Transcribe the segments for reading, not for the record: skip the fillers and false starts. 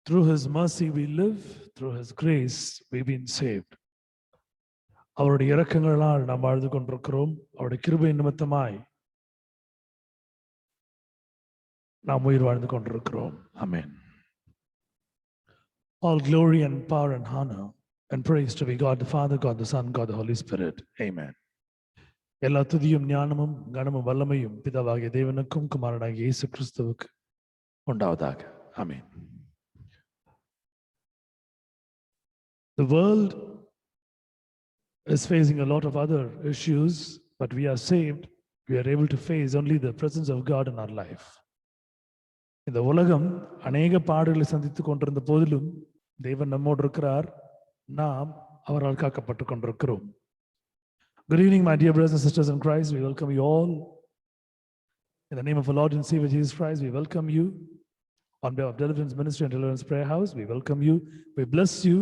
Through His mercy we live, through His grace we've been saved. அவருடைய இரக்கங்களால் நாம் வாழ்ந்து கொண்டிருக்கிறோம். அவருடைய கிருபை நிமித்தமாய் நாம் உயிர் வாழ்ந்து கொண்டிருக்கிறோம். Amen. All glory and power and honor and praise to be God the Father, God the Son, God the Holy Spirit. Amen. எல்லா துதியும் ஞானமும் கனமும் வல்லமையும் பிதாவாகிய தேவனுக்கும் குமாரனாகிய இயேசு கிறிஸ்துவுக்கு உண்டாவதாக. ஆமென். The world is facing a lot of other issues, but we are saved. We are able to face only the presence of God in our life. இந்த உலகம் அநேக பாடுகளை சந்தித்துக் கொண்டிருந்த போதிலும் தேவன் நம்மோடு இருக்கிறார். நாம் அவரால் காக்கப்பட்டு கொண்டிருக்கிறோம். Good evening, my dear brothers and sisters in Christ. We welcome you all. In the name of our Lord and Savior Jesus Christ, we welcome you. On behalf of Deliverance Ministry and Deliverance Prayer House, we welcome you. We bless you.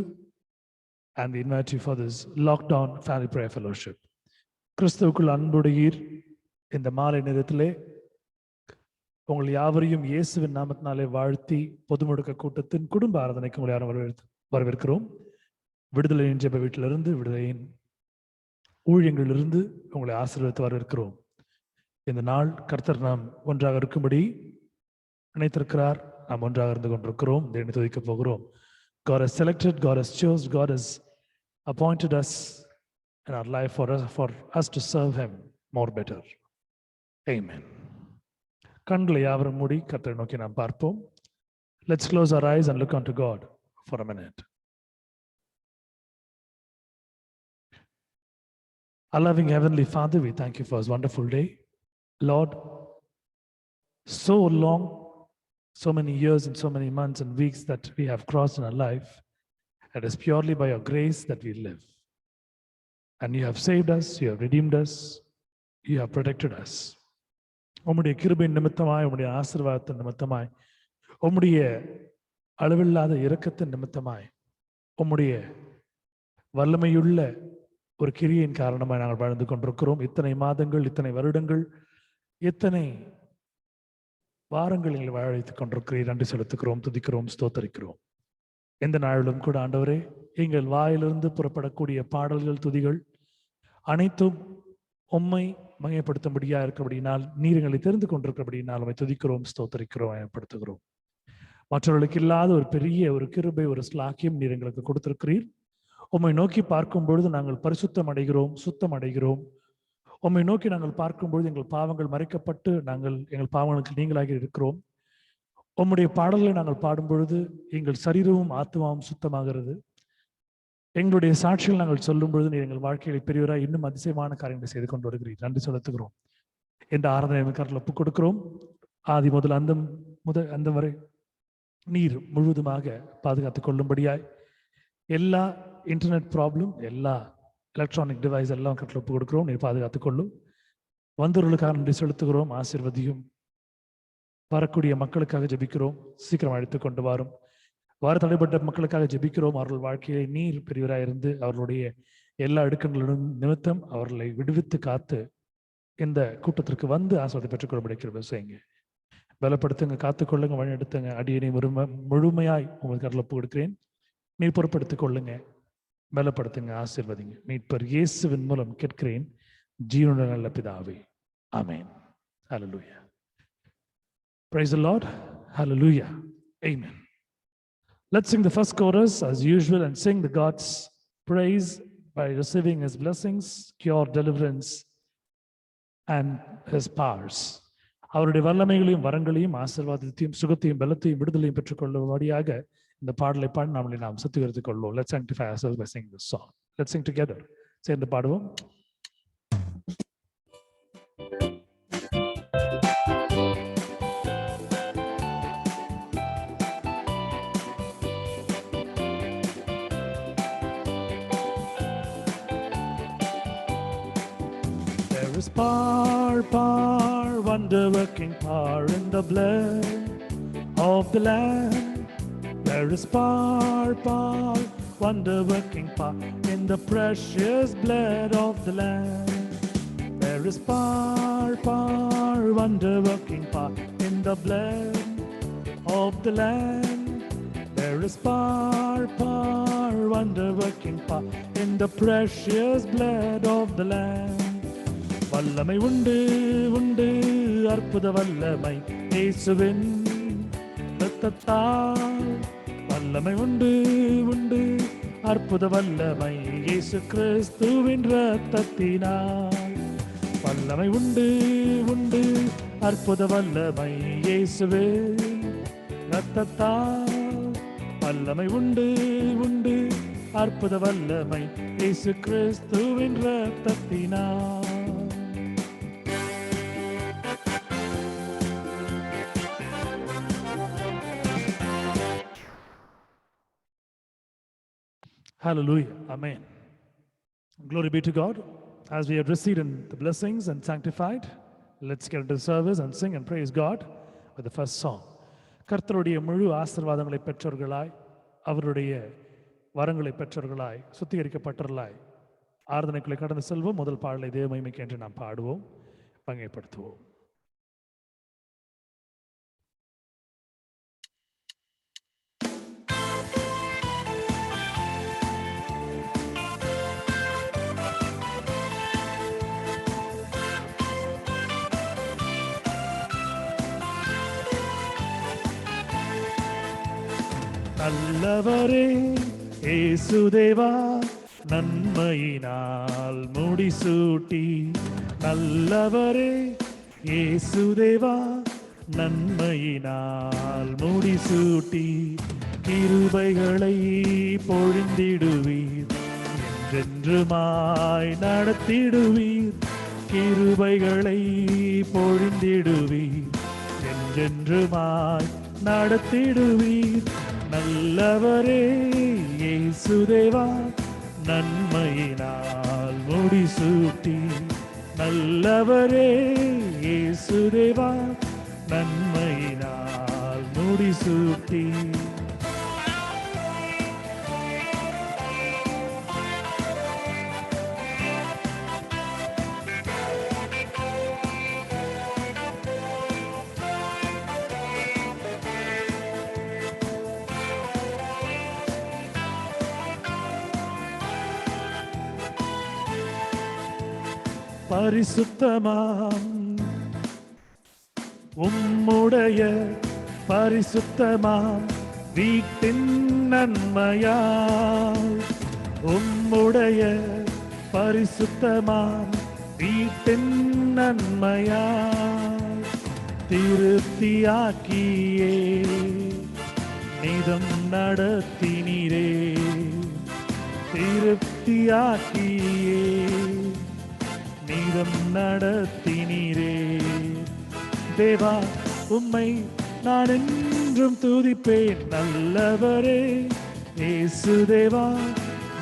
And we invite you for this lockdown family prayer fellowship. கிறிஸ்துவுக்குள் அன்புடையீர், இந்த மாலை நேரத்திலே உங்கள் யாவரையும் இயேசுவின் நாமத்தினாலே வாழ்த்தி பொது முடக்க கூட்டத்தின் குடும்ப ஆராதனைக்கு உங்களை யாரும் வரவேற்கிறோம். விடுதலையின் ஜெப வீட்டிலிருந்து, விடுதலையின் ஊழியங்களிலிருந்து உங்களை ஆசீர்வதித்து வரவேற்கிறோம். இந்த நாள் கர்த்தர் நாம் ஒன்றாக இருக்கும்படி நினைத்திருக்கிறார். நாம் ஒன்றாக இருந்து கொண்டிருக்கிறோம். தேவனை துதிக்கப் போகிறோம். God has selected, God has chosen, God has appointed us in our life for us to serve Him more better. Amen. கண்களை யாவரும் மூடி கர்த்தரை நோக்கி நாம் பார்ப்போம். Let's close our eyes and look unto God for a minute. Our loving Heavenly Father, we thank you for this wonderful day. Lord, so long, so many years and so many months and weeks that we have crossed in our life, it is purely by your grace that we live. And you have saved us, you have redeemed us, you have protected us. உம்முடைய கிருபையின் நிமித்தமாய், உம்முடைய ஆசீர்வாதத்தின் நிமித்தமாய், உம்முடைய அளவில்லாத இரக்கத்தின் நிமித்தமாய், உம்முடைய வல்லமையுள்ள ஒரு கிரியின் காரணமாய் நாங்கள் வாழ்ந்து கொண்டிருக்கிறோம். இத்தனை மாதங்கள், இத்தனை வருடங்கள், இத்தனை வாரங்கள் எங்களை வாழவைத்துக் கொண்டிருக்கிறீர். நன்றி செலுத்துகிறோம், துதிக்கிறோம், ஸ்தோத்தரிக்கிறோம். எந்த நாளிலும் கூட ஆண்டவரே, எங்கள் வாயிலிருந்து புறப்படக்கூடிய பாடல்கள், துதிகள் அனைத்தும் உம்மை மகிமைப்படுத்தும்படியா இருக்கிறபடினால், நீர் எங்களை தெரிந்து கொண்டிருக்கிறபடினால் உம்மை துதிக்கிறோம், ஸ்தோத்தரிக்கிறோம், மகிமைப்படுத்துகிறோம். மற்றவர்களுக்கு இல்லாத ஒரு பெரிய ஒரு கிருபை, ஒரு ஸ்லாக்கியம் நீர் எங்களுக்கு கொடுத்திருக்கிறீர். உம்மை நோக்கி பார்க்கும் பொழுது நாங்கள் பரிசுத்தம் அடைகிறோம், சுத்தம் அடைகிறோம். உம்மை நோக்கி நாங்கள் பார்க்கும்பொழுது எங்கள் பாவங்கள் மறைக்கப்பட்டு நாங்கள் எங்கள் பாவங்களுக்கு நீங்களாகி இருக்கிறோம். உம்முடைய பாடல்களை நாங்கள் பாடும்பொழுது எங்கள் சரீரமும் ஆத்மாவும் சுத்தமாகிறது. எங்களுடைய சாட்சிகள் நாங்கள் சொல்லும் பொழுது நீர் எங்கள் வாழ்க்கையை பெரியவராய் இன்னும் அதிசயமான காரியங்களை செய்து கொண்டு வருகிறீர். நன்றி செலுத்துகிறோம். இந்த ஆராதனை கருத்தில் ஒப்புக் கொடுக்கிறோம். ஆதி முதல் அந்த வரை நீர் முழுவதுமாக பாதுகாத்துக் கொள்ளும்படியாய் எல்லா இன்டர்நெட் ப்ராப்ளம், எல்லா எலக்ட்ரானிக் டிவைஸ் எல்லாம் கட்டில் ஒப்பு கொடுக்கிறோம். நீர் பாதுகாத்துக் கொள்ளும். வந்தவர்களுக்காக நன்றி செலுத்துகிறோம். ஆசீர்வதியும். வரக்கூடிய மக்களுக்காக ஜெபிக்கிறோம். சீக்கிரம் அழைத்துக் கொண்டு வரும். வார தடைப்பட்ட மக்களுக்காக ஜெபிக்கிறோம். அவர்கள் வாழ்க்கையை நீர் பெரியவராயிருந்து அவர்களுடைய எல்லா இடுக்கங்களிலும் நிமித்தம் அவர்களை விடுவித்து காத்து இந்த கூட்டத்திற்கு வந்து ஆசீர்வாதத்தை பெற்றுக்கொள்ள கிருபை செய்யுங்க. பலப்படுத்துங்க, காத்துக்கொள்ளுங்க, வழிநடத்துங்க. அடியனை முழுமையாய் உங்களுக்கு கருத்தில் ஒப்பு கொடுக்கிறேன். நீர் பொறுப்படுத்திக் கொள்ளுங்க, பலப்படுத்துங்க, ஆசீர்வதிங்க. மீட்பர் இயேசுவின் மூலம் கேட்கிறேன் ஜீவனுள்ள நல்ல பிதாவே. ஆமென். ஹல்லேலூயா. Praise the Lord. Hallelujah. Amen. Let's sing the first chorus as usual and sing the God's praise by receiving His blessings, cure, deliverance and His powers. அவருடைய வல்லமைகளையும் வரங்களையும் ஆசீர்வாதத்தையும் சுகத்தையும் பலத்தையும் விடுதலையும் பெற்றுக்கொள்ளும்படியாக இந்த பாடலை பாடி நம்மளை நாம் சுத்திகரித்துக் கொள்வோம். Let's sanctify ourselves by singing this song. Let's sing together. சேர்ந்து பாடுவோம். There is power, wonder-working power in the blood of the Lamb. There is power, wonder-working power in the precious blood of the Lamb. There is power, wonder-working power in the blood of the Lamb. There is power, wonder-working power in the precious blood of the Lamb. வல்லமை உண்டு உண்டு அற்புத வல்லமை இயேசுவின் இரத்தத்தால். வல்லமை உண்டு உண்டு அற்புத வல்லமை இயேசு கிறிஸ்துவின் இரத்தத்தினால். வல்லமை உண்டு உண்டு அற்புத வல்லமை இயேசுவின் இரத்தத்தால். வல்லமை உண்டு உண்டு அற்புத வல்லமை இயேசு கிறிஸ்துவின் இரத்தத்தினால். Hallelujah. Amen. Glory be to God. As we have received in the blessings and sanctified, let's get into service and sing and praise God with the first song. கர்த்தருடைய முழு ஆசீர்வாதங்களை பெற்றவர்களாய், அவருடைய வரங்களை பெற்றவர்களாய், சுத்திகரிக்கப்பட்டவர்களாய் ஆராதனைக்குள்ளே கடந்து செல்வோம். முதல் பாடலை தேவ மகிமைக்கு என்று நாம் பாடுவோம், பங்கைப்படுத்துவோம். நல்லவரே இயேசுதேவா, நன்மையினால் முடிசூட்டி. நல்லவரே இயேசுதேவா, நன்மையினால் முடிசூட்டி. கிருபைகளை பொழிந்திடுவீர், என்றென்றுமாய் நடத்திடுவீர். கிருபைகளை பொழிந்திடுவீர், என்றென்றுமாய் நடத்திடுவீர். நல்லவரே இயேசுதேவா, நன்மையினால் முடிசூட்டி. நல்லவரே இயேசுதேவா, நன்மையினால் முடிசூட்டி. பரிசுத்தமாம் உம்முடைய பரிசுத்தமாம் வீட்டின் நன்மையால். உம்முடைய பரிசுத்தமாம் வீட்டின் நன்மையால். திருப்தியாக்கியே நிதம் நடத்தினீரே. திருப்தியாக்கியே நீதம் நடத்தினீரே. தேவா உம்மை நான் என்றும் துதிப்பேன். நல்லவரே இயேசுதேவா,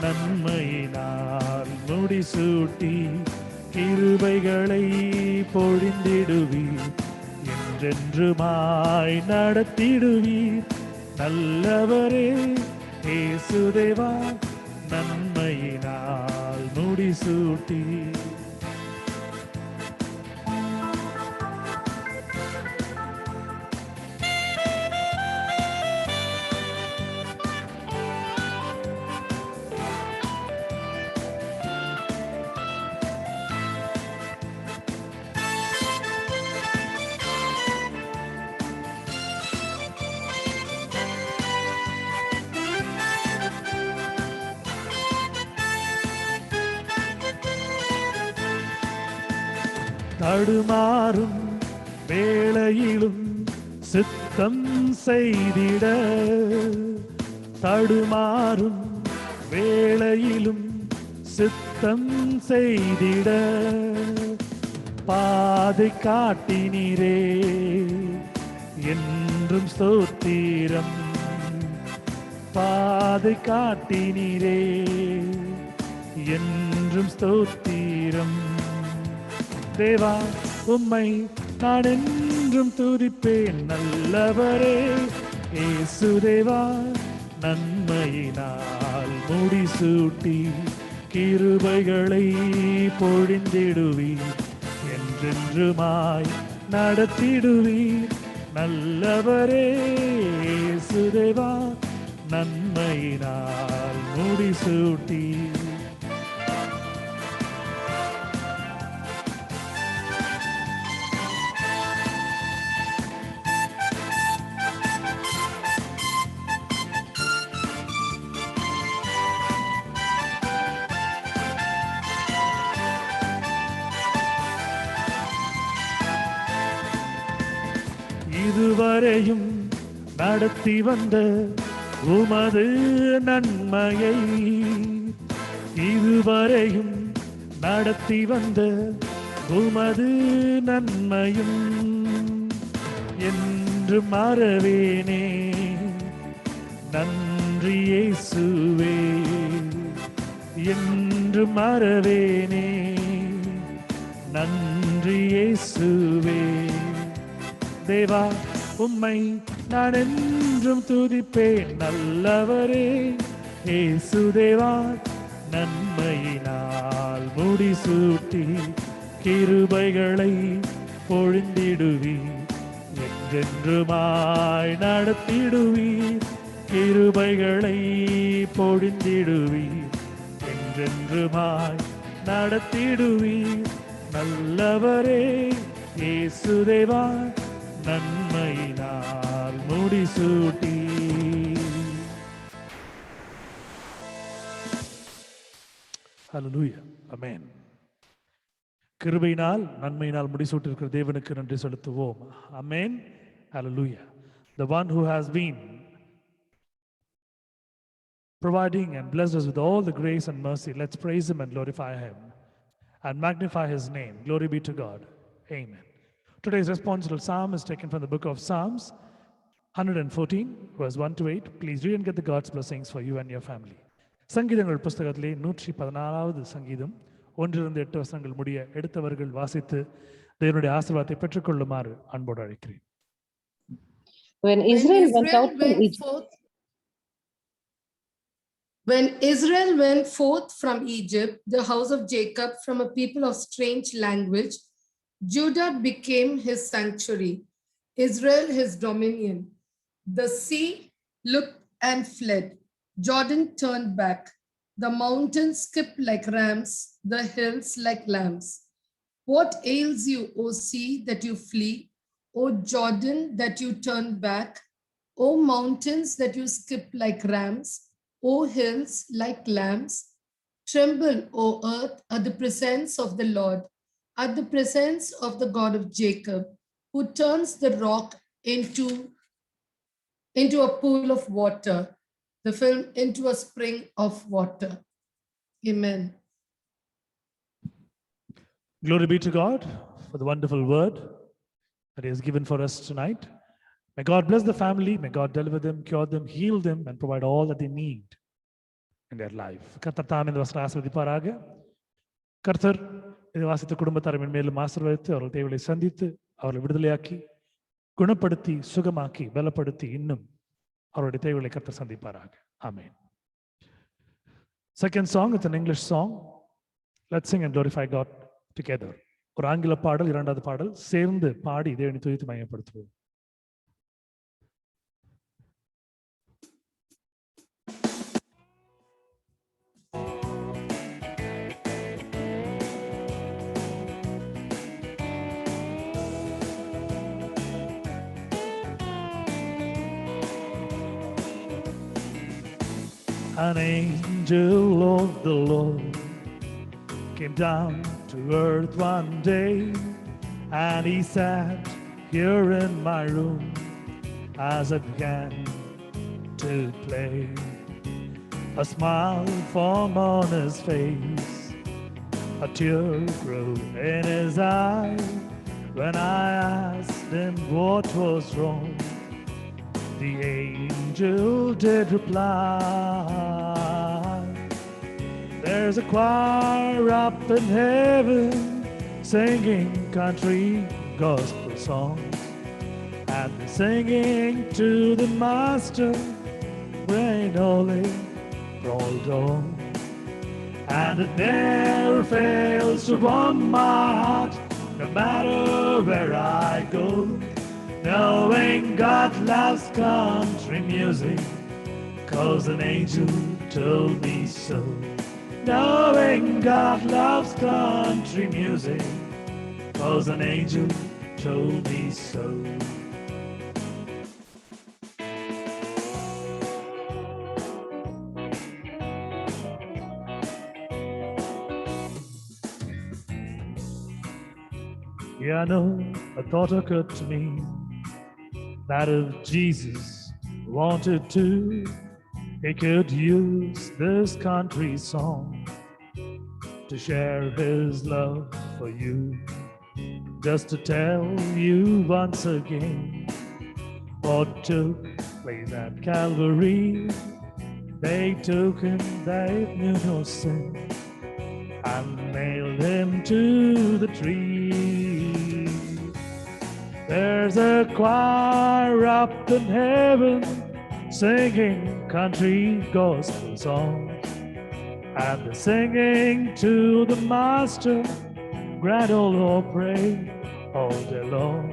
நன்மையினால் முடிசூட்டி. கிருபைகளை பொழிந்திடுவீர், என்றென்றுமாய் நடத்திடுவீர். நல்லவரே இயேசுதேவா, நன்மையினால் முடிசூட்டி. தடுமாறும் வேளையிலும் சித்தம் செய்திட. தடுமாறும் வேளையிலும் சித்தம் செய்திட. பாதை காட்டினீரே, என்றும் ஸ்தோத்திரம். பாதை காட்டினீரே, என்றும் ஸ்தோத்திரம். தேவா உம்மை நான் என்றும் துதிப்பேன். நல்லவரே இயேசுதேவா, நன்மையினால் முடிசூட்டி. கிருபைகளை பொழிந்திடுவீர், என்றென்றுமாய் நடத்திடுவீர். நல்லவரே இயேசுதேவா, நன்மையினால் முடிசூட்டி. இதுவரையும் நடத்தி வந்த உமது நன்மையை, இதுவரையும் நடத்தி வந்த உமது நன்மையும் என்று மறவேனே. நன்றி இயேசுவே, என்று மறவேனே. நன்றி இயேசுவே. தேவா உம்மை நான் என்றும் துதிப்பேன், நல்லவரே இயேசுதேவா. நன்மையினால் முடிசூட்டி கிருபைகளை பொழிந்திடுவீர், என்றென்றுமாய் நடத்திடுவீர். கிருபைகளை பொழிந்திடுவீர், என்றென்றுமாய் நடத்திடுவீர். நல்லவரே இயேசுதேவா, நன்மையினால் முடிசூட்டி. ஹல்லேலூயா, ஆமென். கிருபையினால் நன்மையினால் முடிசூட்டி இருக்கிற தேவனுக்கு நன்றி செலுத்துவோம். ஆமென், ஹல்லேலூயா. The one who has been providing and blessed us with all the grace and mercy, let's praise him and glorify him and magnify his name. Glory be to God. Amen. Today's responsible psalm is taken from the book of Psalms 114 verse 1 to 8. Please read and get the God's blessings for you and your family. சங்கீதங்கள் புஸ்தகத்திலே 114வது சங்கீதம் 1-8 வசனங்கள் முடிய எடுத்தவர்கள் வாசித்து தேவனுடைய ஆசீர்வாதத்தை பெற்றுக்கொள்ளுமாறு அன்போடு அழைக்கிறேன். When Israel went forth from Egypt, the house of Jacob from a people of strange language, Judah became his sanctuary, Israel his dominion. The sea looked and fled, Jordan turned back, the mountains skipped like rams, the hills like lambs. What ails you, O sea, that you flee? O Jordan, that you turn back? O mountains, that you skip like rams? O hills like lambs? Tremble, O earth, at the presence of the Lord, at the presence of the God of Jacob, who turns the rock into a pool of water, the film into a spring of water. Amen. Glory be to God for the wonderful word that he has given for us tonight. May God bless the family. May God deliver them, cure them, heal them, and provide all that they need in their life. கர்த்தர் தாமே இந்த வசனத்தை ஆசீர்வதிப்பாராக. கர்த்தர் இதை வாசித்த குடும்பத்தாரின் மேலும் ஆசீர்வதித்து அவர்கள் தேவைகளை சந்தித்து அவர்களை விடுதலையாக்கி குணப்படுத்தி சுகமாக்கி பலப்படுத்தி இன்னும் அவருடைய தேவைகளை கர்த்தர் சந்திப்பாராக. ஆமென். Second song, it's an English song. Let's sing and glorify God together. ஒரு ஆங்கில பாடல், இரண்டாவது பாடல் சேர்ந்து பாடி தேவனை துதித்து மகிமைப்படுத்துவோம். An angel of the Lord came down to earth one day, and he sat here in my room as I began to play. A smile formed on his face, a tear grew in his eye when I asked him what was wrong. The angel did reply, there's a choir up in heaven singing country gospel songs, and they're singing to the Master, rain holy, rolled on. And it never fails to warm my heart, no matter where I go, knowing God loves country music, 'cause an angel told me so. Knowing God loves country music, 'cause an angel told me so. Yeah, I know a thought occurred to me that if Jesus wanted to, he could use this country song to share his love for you. Just to tell you once again what took place at Calvary. They took him, they knew no sin, and nailed him to the tree. There's a choir up in heaven singing country gospel songs, and they're singing to the Master, grand old Opry, all day long.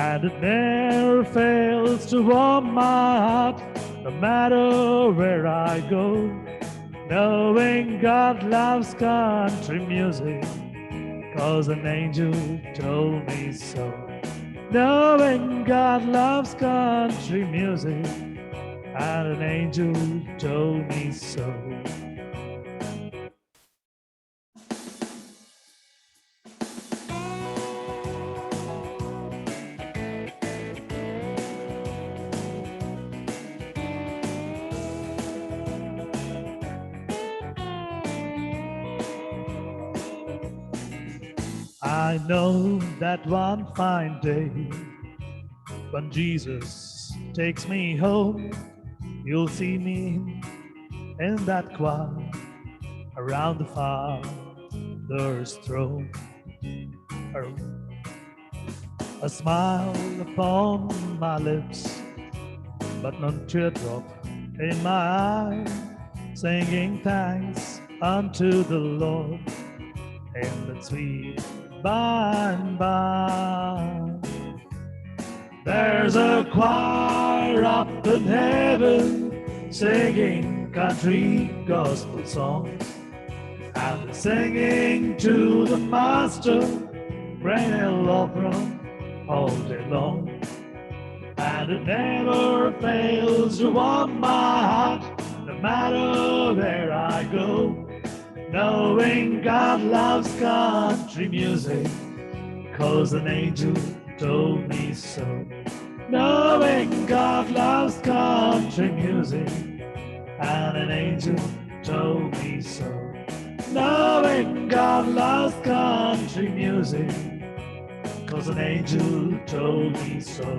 And it never fails to warm my heart, no matter where I go, knowing God loves country music, 'cause an angel told me so. Knowing God loves country music, and an angel told me so. I know that one fine day, when Jesus takes me home, you'll see me in that choir around the Father's throne. A smile upon my lips, but no teardrop in my eye, singing thanks unto the Lord in the sweet by and by. There's a choir up in heaven singing country gospel songs, and they're singing to the Master, grand old Opry, all day long. And it never fails to warm my heart, no matter where I go, knowing God loves country music, 'cause an angel told me so. Knowing God loves country music, and an angel told me so. Knowing God loves country music, 'cause an angel told me so.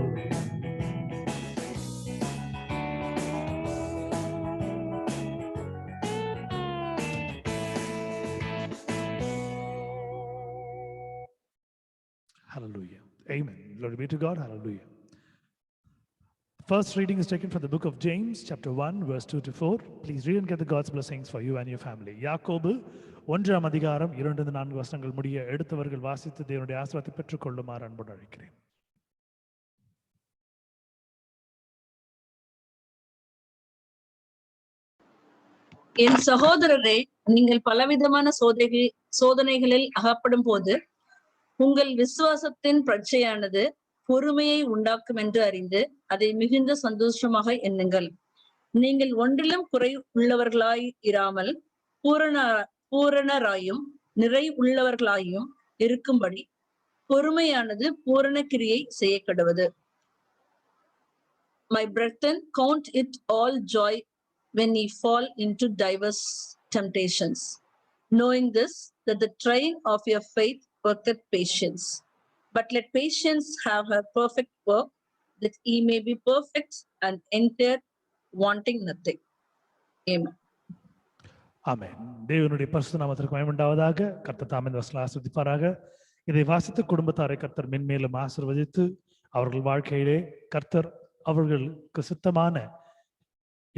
Hallelujah. Amen. Glory be to God. Hallelujah. First reading is taken from the book of James, chapter 1, verse 2 to 4. Please read and get the God's blessings for you and your family. யாக்கோபு 1 அதிகாரம் 2-4 வசனங்கள் முடிய எடுத்தவர்கள் வாசித்து தேவனுடைய ஆசீர்வாதத்தை பெற்றுக்கொள்ளுமாறு அன்போடு அழைக்கிறேன். என் சகோதரரே, நீங்கள் பலவிதமான சோதனைகளில் அகப்படும் போது உங்கள் விசுவாசத்தின் பரீட்சையானது பொறுமையை உண்டாக்கும் என்று அறிந்து அதை மிகுந்த சந்தோஷமாக எண்ணுங்கள். நீங்கள் ஒன்றிலும் குறை உள்ளவர்களாய் இராமல் பூரணராயும் நிறை உள்ளவர்களாயும் இருக்கும்படி பொறுமையானது பூரண கிரியை செய்ய கடவது. My brethren, count it all joy when ye fall into diverse temptations, knowing this, that the trying of your faith worketh patience. But let patience have her perfect work, that ye may be perfect and entire, wanting nothing. Amen. ஆமென். தேவனுடைய பரிசுத்த நாமத்திற்கு மகிமை உண்டாவதாக. கர்த்தர் தாமே இந்த வசனங்களை ஆசீர்வதிப்பாராக. இதை வாசித்த குடும்பத்தாரை கர்த்தர் மென்மேலும் ஆசீர்வதித்து அவர்கள் வாழ்க்கையிலே கர்த்தர் அவர்களுக்கு சித்தமான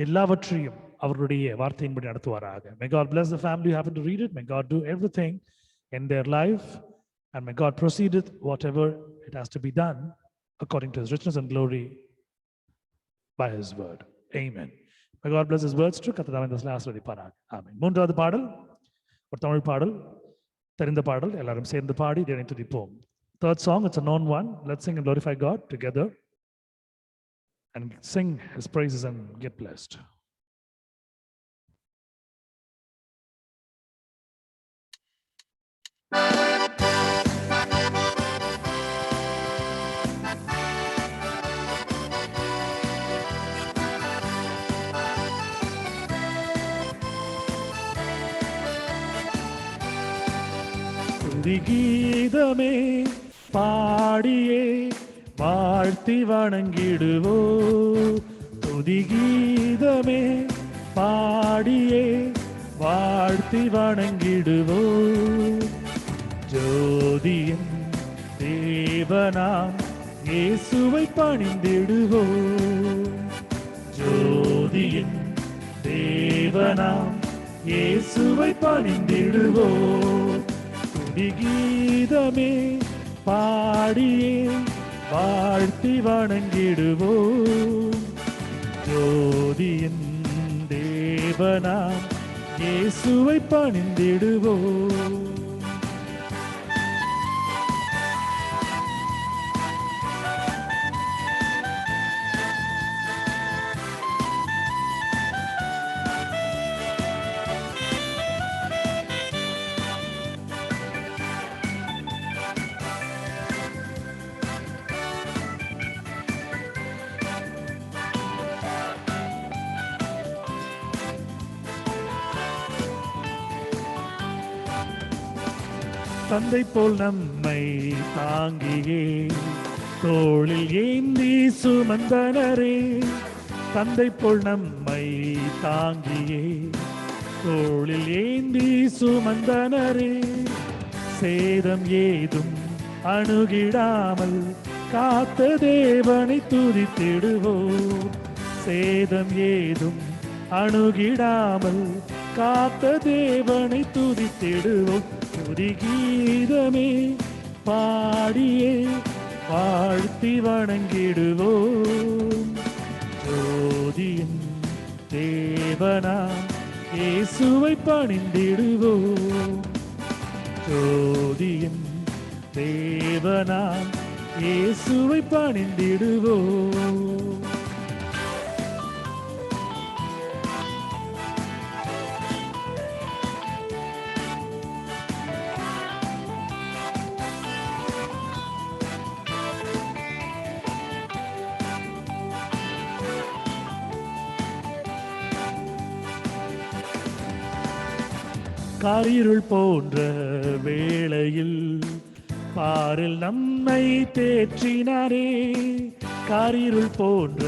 எல்லாவற்றையும் அவர்களுடைய வார்த்தையின்படி நடத்துவாராக. May God bless the family who happen to read it. May God do everything in their life, and may God proceed with whatever it has to be done according to his richness and glory by his word. Amen. May God bless his words to கர்த்தர் தாமே இந்த ஆசீர்வதிப்பாராக. ஆமென். மூன்றாவது பாடல் ஒரு தமிழ் பாடல், தெரிந்த பாடல், எல்லாரும் சேர்ந்து பாடி தேவனை துதிப்போம். Third song, it's a known one. Let's sing and glorify God together and sing his praises and get blessed. கீதமே பாடியே வாழ்த்தி வணங்கிடுவோ, துதி கீதமே பாடியே வாழ்த்தி வணங்கிடுவோ, ஜோதியின் தேவனாம் இயேசுவை பணிந்திடுவோ, ஜோதியின் தேவனாம் இயேசுவை பணிந்திடுவோ, கீதமே பாடியே வாழ்த்தி வணங்கிடுவோம், ஜோதியின் தேவனாம் இயேசுவை பணிந்திடுவோம். தந்தை போல் நம்மை தாங்கியே தோளில் ஏந்தி சுமந்தனரே, தந்தை போல் நம்மை தாங்கியே தோளில் ஏந்தி சுமந்தனரே, சேதம் ஏதும் அணுகிடாமல் காத்த தேவனை துதித்திடுவோம், சேதம் ஏதும் அணுகிடாமல் காத்த தேவனை துதித்திடுவோம், துதி கீதமே பாடியே வாழ்த்தி வணங்கிடுவோம், ஜோதியின் தேவனாம் இயேசுவை பணிந்திடுவோம், ஜோதியின் தேவனாம் இயேசுவை பணிந்திடுவோம். காரிருள் போன்ற வேளையில் பாரில் நம்மை தேற்றினாரே, காரிருள் போன்ற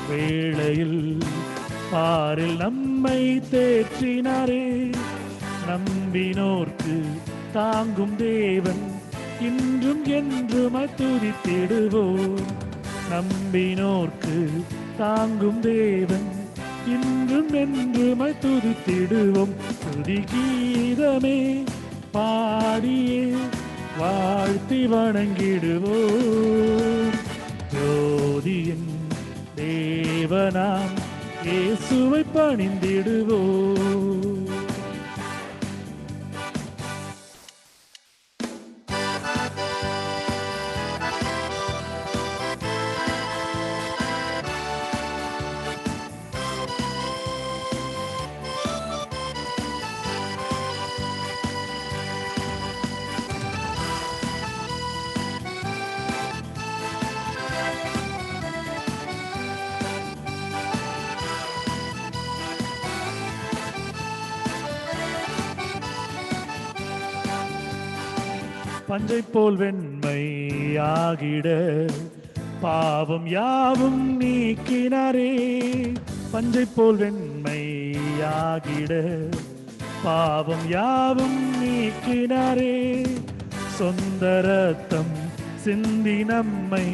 வேளையில் பாரில் நம்மை தேற்றினாரே, நம்பினோர்க்கு தாங்கும் தேவன் இன்றும் என்றுமாய் துதித்திடுவோம், நம்பினோர்க்கு தாங்கும் தேவன் இன்றும் என்றுமாய் துதித்திடுவோம், துதி கீதமே பாடியே வாழ்த்தி வணங்கிடுவோம், ஜோதியின் தேவனாம் இயேசுவை பணிந்திடுவோம். பஞ்சை போல் வெண்மை ஆகிட பாவம் யாவும் நீக்கினாரே, பஞ்சை போல் வெண்மை ஆகிட பாவம் யாவும் நீக்கினாரே, சொந்த ரத்தம் சிந்தி நம்மை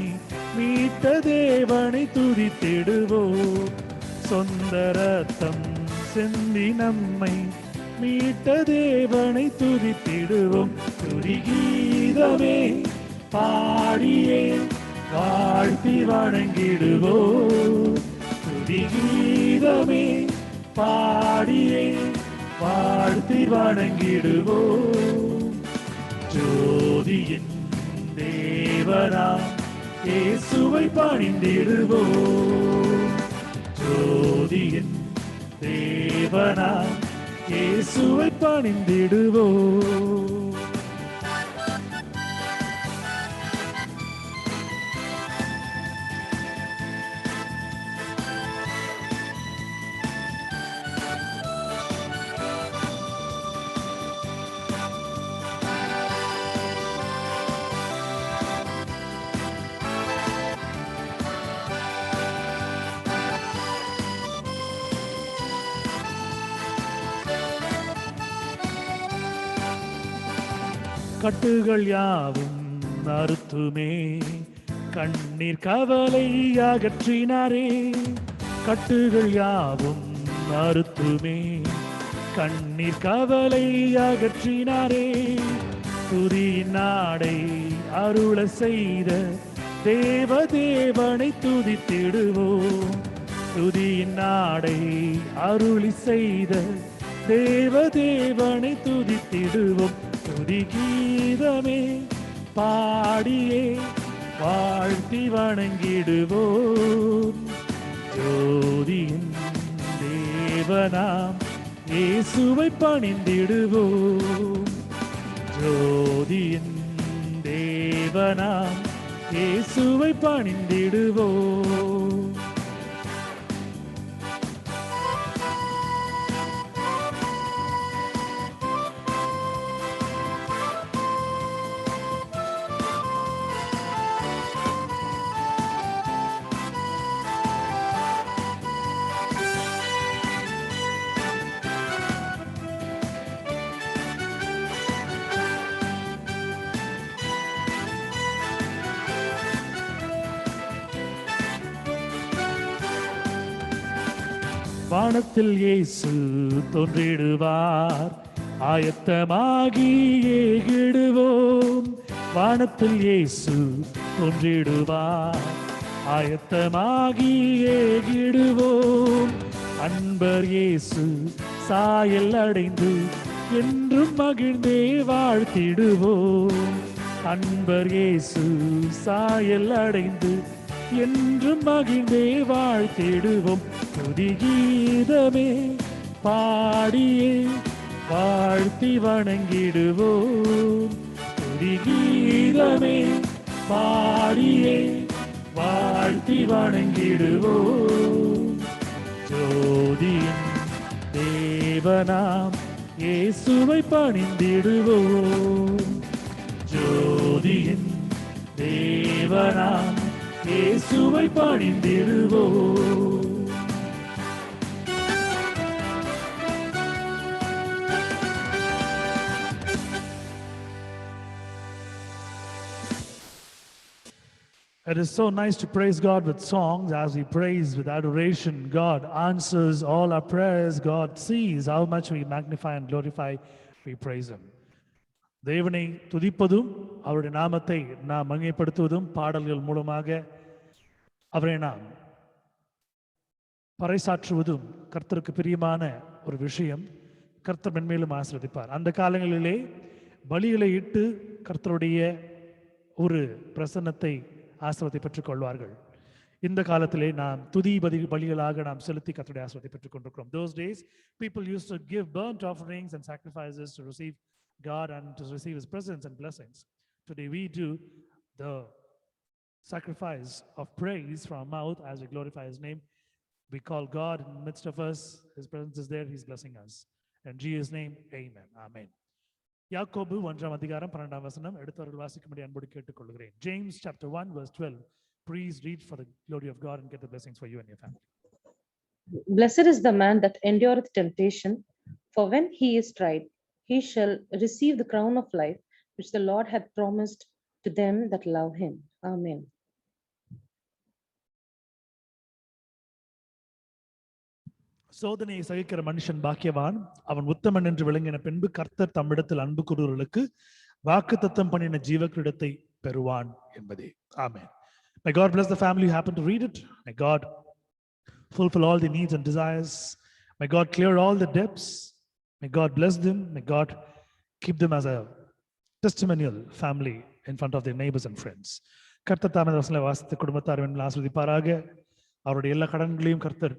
மீட்ட தேவனை துதித்திடுவோம், சொந்த ரத்தம் சிந்தி நம்மை மீட்ட தேவனை துதித்திடுவோம், துதி கீதமே பாடியே வாழ்த்தி வணங்கிடுவோம், துதி கீதமே பாடியே வாழ்த்தி வணங்கிடுவோம். ஜோதியின் தேவனாம் இயேசுவை பணிந்திடுவோம். ஜோதியின் தேவனாம் இயேசுவை பணிந்திடுவோம். கட்டுகள் யாவும் அறுத்துமே கண்ணீர் கவலை அகற்றினாரே. கட்டுகள் யாவும் அறுத்துமே கண்ணீர் கவலை அகற்றினாரே. துதியின் நாடை அருள செய்த தேவனை துதித்திடுவோம். துதியின் நாடை அருளி செய்த தேவனை துதித்திடுவோம். துதி கீதமே பாடியே வாழ்த்தி வணங்கிடுவோம். ஜோதியின் தேவனாம் இயேசுவை பணிந்திடுவோம். ஜோதியின் தேவனாம் இயேசுவை பணிந்திடுவோம். வானத்தில் இயேசு தோன்றிடுவார், ஆயத்தமாகி ஏகிடுவோம். வானத்தில் இயேசு தோன்றிடுவார், ஆயத்தமாகி ஏகிடுவோம். அன்பர் இயேசு சாயல் அடைந்து என்றும் மகிழ்ந்தே வாழ்த்திடுவோம். அன்பர் இயேசு சாயல் அடைந்து என்றும் மகிழ்ந்தே வாழ்த்திடுவோம். துதி கீதமே பாடியே வாழ்த்தி வணங்கிடுவோம். துதி கீதமே பாடியே வாழ்த்தி வணங்கிடுவோம். ஜோதியின் தேவனாம் இயேசுவை பணிந்திடுவோம். ஜோதியின் தேவனாம் இயேசுவை பணிந்திடுவோம். It is so nice to praise God with songs. As we praise with adoration, God answers all our prayers. God sees how much we magnify and glorify, we praise Him. தேவனை துதிப்பதும் அவருடைய நாமத்தை நாம் மகிமைப்படுத்துவதும் பாடல்கள் மூலமாக அவரை நாம் பறைசாற்றுவதும் கர்த்தருக்கு பிரியமான ஒரு விஷயம். கர்த்தர் மென்மேலும் ஆசீர்வதிப்பார். அந்த காலங்களிலே பலிகளை இட்டு கர்த்தருடைய ஒரு பிரசன்னத்தை ஆசீர்வாதத்தை பெற்றுக் கொள்வார்கள். இந்த காலத்திலே நாம் துதி பலிகளாக நாம் செலுத்தி கர்த்தருடைய ஆசீர்வாதத்தை பெற்றுக் கொண்டிருக்கிறோம். Those days people used to give burnt offerings and sacrifices to receive God and to receive His presence and blessings. Today we do the sacrifice of praise from our mouth as we glorify His name. We call God in the midst of us. His presence is there. He's blessing us. In Jesus' name, amen. Amen. யாக்கோபு 1 அதிகாரம் 12 வசனம் எடுத்தவர்கள் வாசிக்கும்படி அன்போடு கேட்டுக்கொள்கிறேன். James chapter 1 verse 12. Please read for the glory of God and get the blessings for you and your family. Blessed is the man that endureth temptation, for when he is tried, he shall receive the crown of life, which the Lord hath promised to them that love him. Amen. சோதனையை சகிக்கிற மனுஷன் பாக்கியவான், அவன் உத்தமன் என்று விளங்கின பின்பு கர்த்தர் தம்மிடத்தில் அன்பு கூறுவர்களுக்கு வாக்குத்தத்தம் பண்ணின ஜீவக்கிரீடத்தை பெறுவான் என்பதே. ஆமென். May God bless the family who happened to read it. May God fulfill all the needs and desires. May God clear all the debts. May God bless them. May God keep them as a testimonial family in front of their neighbors and friends. கர்த்தர் தாமே இந்த வசனங்களை வாசித்து குடும்பத்தார் மேல் ஆசீர்வதிப்பாராக. அவருடைய எல்லா கடன்களையும் கர்த்தர்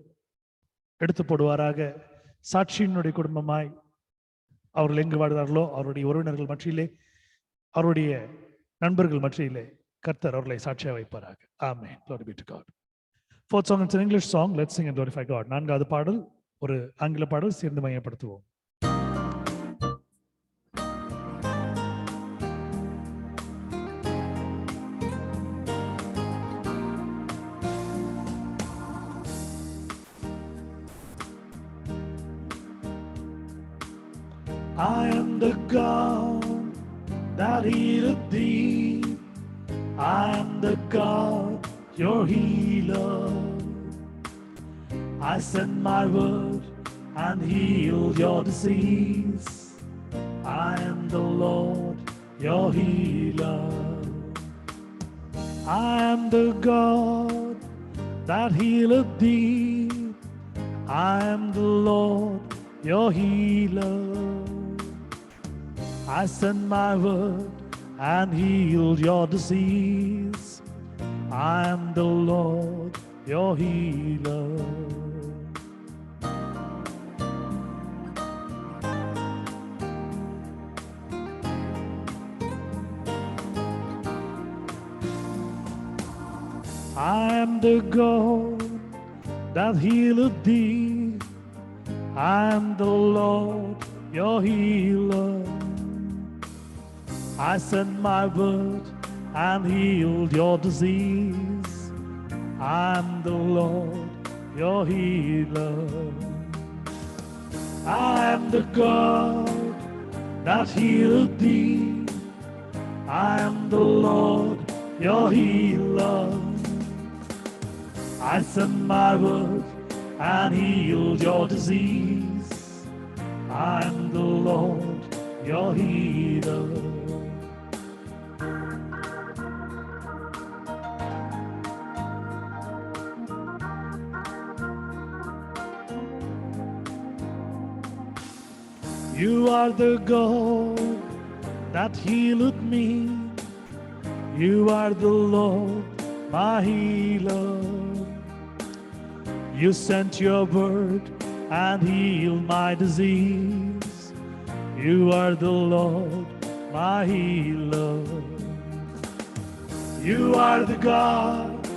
எடுத்து போடுவாராக. சாட்சியினுடைய குடும்பமாய் அவர்கள் எங்கு வாழ்கிறார்களோ அவருடைய உறவினர்கள் மற்றியிலே, அவருடைய நண்பர்கள் மற்றியிலே கர்த்தர் அவர்களை சாட்சியாக வைப்பாராக. ஆமென். Glory be to God. Fourth song, it's an English song. Let's sing and glorify God. நான்காவது பாடல் ஒரு ஆங்கில பாடல், சேர்ந்து மையப்படுத்துவோம். I am the God that healeth thee. I am the God, your healer. I send my word and heal your disease. I am the Lord, your healer. I am the God that healeth thee. I am the Lord, your healer. I send my word and heal your disease. I am the Lord, your healer. I am the God that healeth thee. I am the Lord, your healer. I sent my word and healed your disease. I am the Lord, your healer. I am the God that healeth thee. I am the Lord, your healer. I sent my word and healed your disease. I am the Lord, your healer. You are the God that healeth me. You are the Lord, my healer. You sent your word and healed my disease. You are the Lord, my healer. You are the God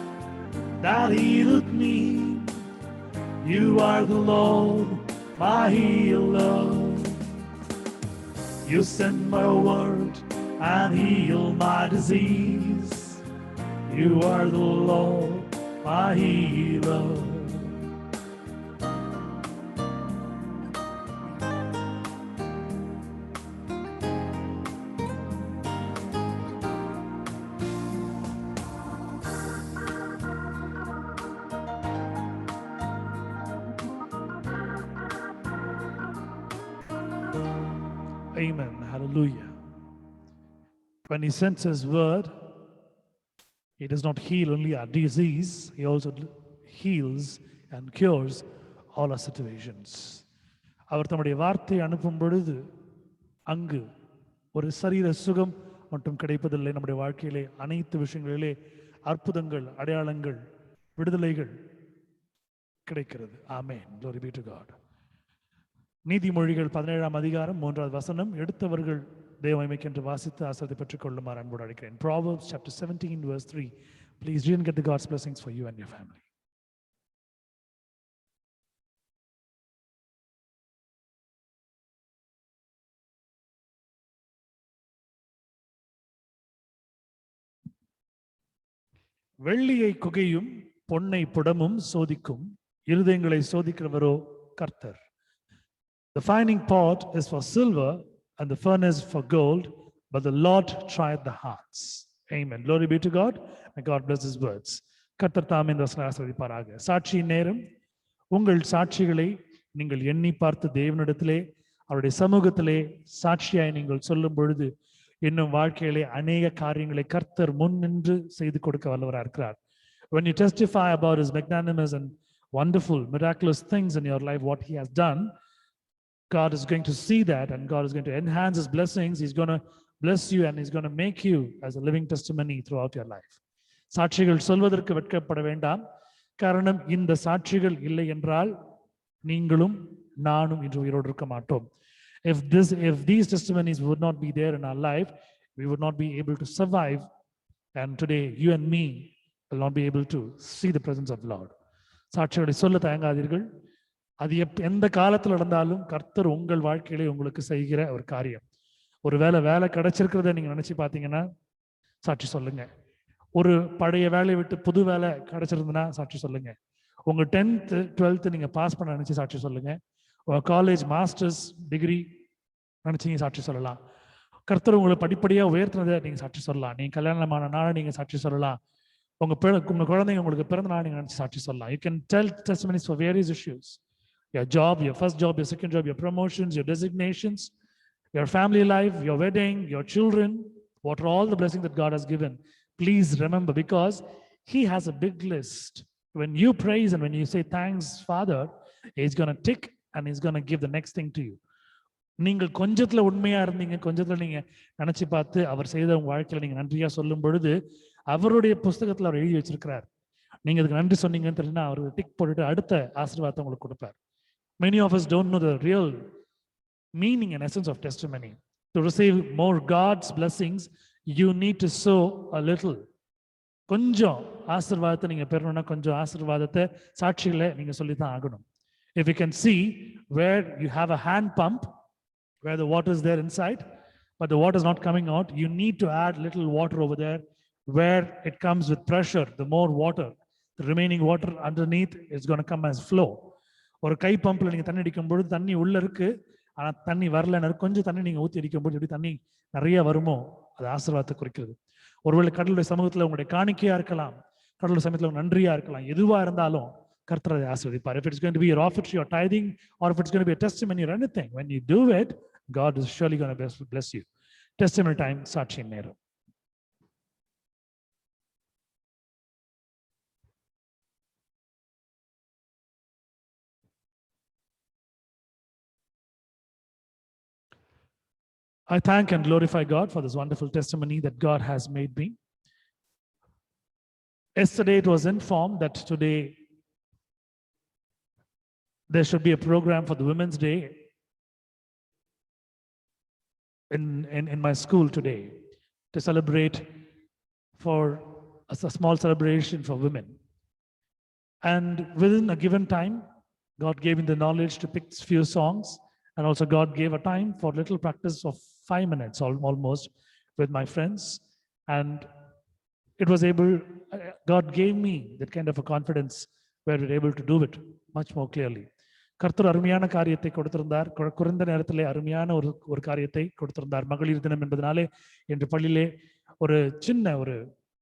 that healeth me. You are the Lord, my healer. You sent my word and healed my disease. You are the Lord, my healer. Amen. Hallelujah. When he sends his word, he does not heal only our disease, he also heals and cures all our situations. அவர் தம்முடைய வார்த்தையை அனுப்பும் பொழுது அங்கு ஒரு சரீர சுகம் மட்டும் கிடைப்பதில்லை. நம்முடைய வாழ்க்கையிலே அனைத்து விஷயங்களிலே அற்புதங்கள், அடையாளங்கள், விடுதலைகள் கிடைக்கிறது. ஆமென். Glory be to God. நீதிமொழிகள் 17ஆம் அதிகாரம் 3வது வசனம் எடுத்தவர்கள் தேவமைக்கென்று வாசித்து ஆசீர்வாதத்தை பெற்றுக் கொள்ளுமாறு அன்போடு அழைக்கிறேன். Proverbs chapter 17 verse 3. Please read and get the God's blessings for you and your family. வெள்ளியை குகையும் பொன்னை புடமும் சோதிக்கும், இருதயங்களை சோதிக்கிறவரோ கர்த்தர். The finding pot is for silver and the furnace for gold, but the Lord trieth the hearts. Amen. Glory be to God. May God bless his words. கர்த்தர் தாமே இந்த வசனங்களை ஆசீர்வதிப்பாராக. சாட்சியின் நேரம். உங்கள் சாட்சிகளை நீங்கள் எண்ணி பார்த்து தேவனிடத்திலே அவருடைய சமூகத்திலே சாட்சியாய் நீங்கள் சொல்லும் பொழுது இன்னும் வாழ்க்கையிலே அநேக காரியங்களை கர்த்தர் முன் நின்று செய்து கொடுக்க வல்லவராக இருக்கிறார். When you testify about his magnanimous and wonderful, miraculous things in your life, what he has done, God is going to see that, and God is going to enhance his blessings. He's going to bless you, and he's going to make you as a living testimony throughout your life. சாட்சிகள் சொல்வதற்கு வெட்கப்பட வேண்டாம். காரணம், இந்த சாட்சிகள் இல்லை என்றால் நீங்களும் நானும் இன்று உயிரோடு இருக்க மாட்டோம். If these testimonies would not be there in our life, we would not be able to survive, and today you and me will not be able to see the presence of Lord. சாட்சிகளை சொல்ல தயங்காதீர்கள். அது எந்த காலத்தில் நடந்தாலும் கர்த்தர் உங்கள் வாழ்க்கையிலே உங்களுக்கு செய்கிற ஒரு காரியம். ஒரு வேலை கிடைச்சிருக்கிறத நீங்க நினைச்சு பார்த்தீங்கன்னா சாட்சி சொல்லுங்க. ஒரு பழைய வேலையை விட்டு புது வேலை கிடைச்சிருந்ததுன்னா சாட்சி சொல்லுங்க. உங்க 10th 12th நீங்க பாஸ் பண்ண நினைச்சு சாட்சி சொல்லுங்க. உங்க காலேஜ் மாஸ்டர்ஸ் டிகிரி நினைச்சீங்க சாட்சி சொல்லலாம். கர்த்தர் உங்களை படிப்படியா உயர்த்தினதை நீங்க சாட்சி சொல்லலாம். நீங்க கல்யாணமான நாளை நீங்க சாட்சி சொல்லலாம். உங்க குழந்தைங்க உங்களுக்கு பிறந்த நாள் நீங்க நினைச்சு சாட்சி சொல்லலாம். You can tell testimonies for various issues. Your job, your first job, your second job, your promotions, your designations, your family life, your wedding, your children, what are all the blessings that God has given. Please remember, because he has a big list. When you praise and when you say thanks, Father, he's going to tick and he's going to give the next thing to you. நீங்கள் கொஞ்சத்துல உண்மையா இருந்தீங்க, கொஞ்சத்துல நீங்க நினைச்சு பார்த்து அவர் செய்த உங்க வாழ்க்கையில நீங்க நன்றியா சொல்லும் பொழுது அவருடைய புஸ்தகத்துல அவர் எழுதி வச்சிருக்கிறார். நீங்க அதுக்கு நன்றி சொன்னீங்கன்னு தெரிஞ்சுன்னா அவர் டிக் போட்டுட்டு அடுத்த ஆசீர்வாதத்தை உங்களுக்கு கொடுப்பார். Many of us don't know the real meaning and essence of testimony. To receive more God's blessings, you need to sow a little. கொஞ்சம் ஆசீர்வாதத்தை நீங்க பெறணும்னா கொஞ்சம் ஆசீர்வாதத்தை சாட்சிகளை நீங்க சொல்லித்தான் ஆகணும். If you can see where you have a hand pump, where the water is there inside, but the water is not coming out, you need to add little water over there where it comes with pressure. The more water, the remaining water underneath is going to come as flow. ஒரு கை பம்பில் நீங்க தண்ணி அடிக்கும் பொழுது தண்ணி உள்ள இருக்கு, ஆனா தண்ணி வரல. கொஞ்சம் தண்ணி நீங்க ஊற்றி அடிக்கும் பொழுது எப்படி தண்ணி நிறைய வருமோ அது ஆசீர்வாதத்தை குறிக்கிறது. ஒருவேளை கடவுளுடைய சமூகத்துல உங்களுடைய காணிக்கையா இருக்கலாம், கடவுளுடைய சமயத்துல நன்றியா இருக்கலாம். எதுவா இருந்தாலும் கர்த்தர் அதை ஆசீர்வதிப்பார். If it's going to be your offertory or tithing, or if it's going to be a testimony or anything, when you do it, God is surely going to bless you. Testimony time, சாட்சி நேரம். I thank and glorify God for this wonderful testimony that God has made me. Yesterday it was informed that today there should be a program for the Women's Day in my school today to celebrate for a small celebration for women. And within a given time, God gave me the knowledge to pick few songs. And also God gave a time for little practice of 5 minutes almost with my friends. And it was God gave me that kind of a confidence where we were able to do it much more clearly. கர்த்தர் அருமையான காரியத்தை கொடுத்திருந்தார். குறைந்த நேரத்திலே அருமையான ஒரு காரியத்தை கொடுத்திருந்தார். மகளிர் தினம் என்பதனாலே இன்று பள்ளியிலே ஒரு சின்ன ஒரு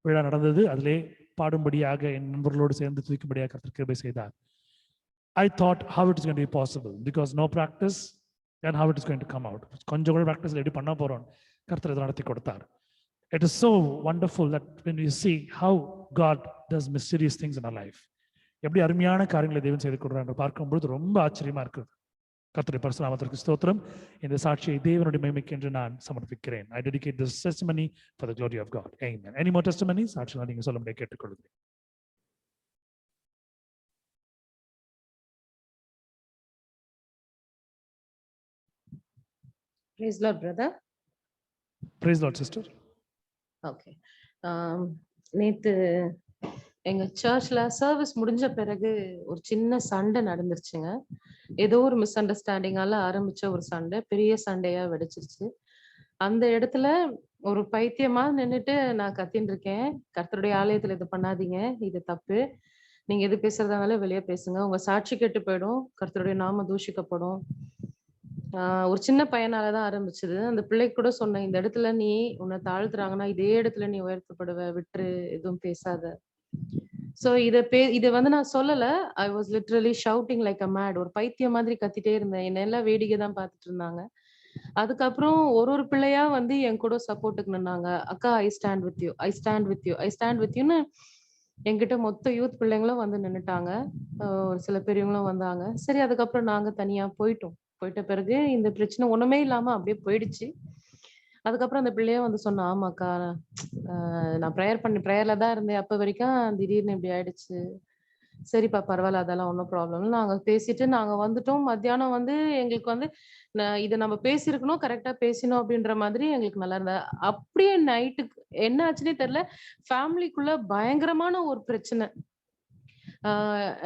விழா நடந்தது. அதிலே பாடும்படியாக என் நண்பர்களோடு சேர்ந்து துதிக்கும்படியாக கர்த்தர் கிருபை செய்தார். I thought how it is going to be possible, because no practice and how it is going to come out. கொஞ்சம் கூட practice எப்படி பண்ண போறோம் கர்த்தர் இதை நடத்தி கொடுத்தார். It is so wonderful that when we see how God does mysterious things in our life, எப்படி அருமையான காரியங்களை தேவன் செய்து கொடுறார் என்று பார்க்கும்போது ரொம்ப ஆச்சரியமா இருக்குது. கர்த்தருடைய பரிசுத்த நாமத்திற்கு ஸ்தோத்திரம். இந்த சாட்சியை தேவனுடைய மகிமைக்கு என்று நான் சமர்ப்பிக்கிறேன். I dedicate this testimony for the glory of God. Amen. Any more testimonies? சாட்சிகளை நீங்க சொல்ல முடிய கேட்டுக்கொள்கிறேன். Praise Lord, brother. Praise Lord, sister. Okay. நேத்து எங்க சர்ச்ல சர்வீஸ் முடிஞ்ச பிறகு ஒரு சின்ன சண்டை நடந்துருச்சுங்க. ஏதோ ஒரு மிஸ் அண்டர்ஸ்டாண்டிங்கால ஆரம்பிச்ச ஒரு சண்டை பெரிய சண்டையா வெடிச்சிருச்சு. அந்த இடத்துல ஒரு பைத்தியமா நின்னுட்டு நான் கத்தின்னு இருக்கேன், கர்த்தருடைய ஆலயத்துல இது பண்ணாதீங்க, இது தப்பு, நீங்க எது பேசுறதானால வெளியே பேசுங்க, உங்க சாட்சி கெட்டு போயிடும், கர்த்தருடைய நாம தூஷிக்கப்படும். ஒரு சின்ன பையனாலதான் ஆரம்பிச்சது. அந்த பிள்ளைக்கு கூட சொன்னேன், இந்த இடத்துல நீ உன்னை தாழ்த்துறாங்கன்னா இதே இடத்துல நீ உயர்த்தப்படுவ, விட்டுரு, எதுவும் பேசாத. சோ இத நான் சொல்லல. I was literally shouting like a mad. ஒரு பைத்தியம் மாதிரி கத்திட்டே இருந்தேன். என்ன எல்லாம் வேடிக்கை தான் பார்த்துட்டு இருந்தாங்க. அதுக்கப்புறம் ஒரு பிள்ளையா என் கூட சப்போர்ட்டுக்கு நின்னாங்க. அக்கா, I stand with you, I stand with you, I stand with யூன்னு என்கிட்ட மொத்த யூத் பிள்ளைங்களும் வந்து நின்னுட்டாங்க. ஒரு சில பெரியவங்களும் வந்தாங்க. சரி, அதுக்கப்புறம் நாங்க தனியா போயிட்டோம். போயிட்ட பிறகு இந்த பிரச்சனை ஒண்ணுமே இல்லாம அப்படியே போயிடுச்சு. அதுக்கப்புறம் அந்த பிள்ளையும் வந்து சொன்னா, "ஆமாக்கா, நான் ப்ரேயர்ல தான் இருந்தேன். அப்ப வரைக்கும் திடீர்னு இப்படி ஆயிடுச்சு. சரிப்பா, பரவால்ல. அதெல்லாம் ஒண்ணும் ப்ராப்ளம் இல்ல." நாங்க பேசிட்டு நாங்க வந்துட்டோம். மத்தியானம் வந்து எங்களுக்கு வந்து இத நம்ம பேசியிருக்கணும், கரெக்ட்டா பேசினோம் அப்படின்ற மாதிரி எங்களுக்கு நல்லா இருந்தது. அப்படியே நைட்டுக்கு என்ன ஆச்சுன்னே தெரியல. ஃபேமிலிக்குள்ள பயங்கரமான ஒரு பிரச்சனை. ஆ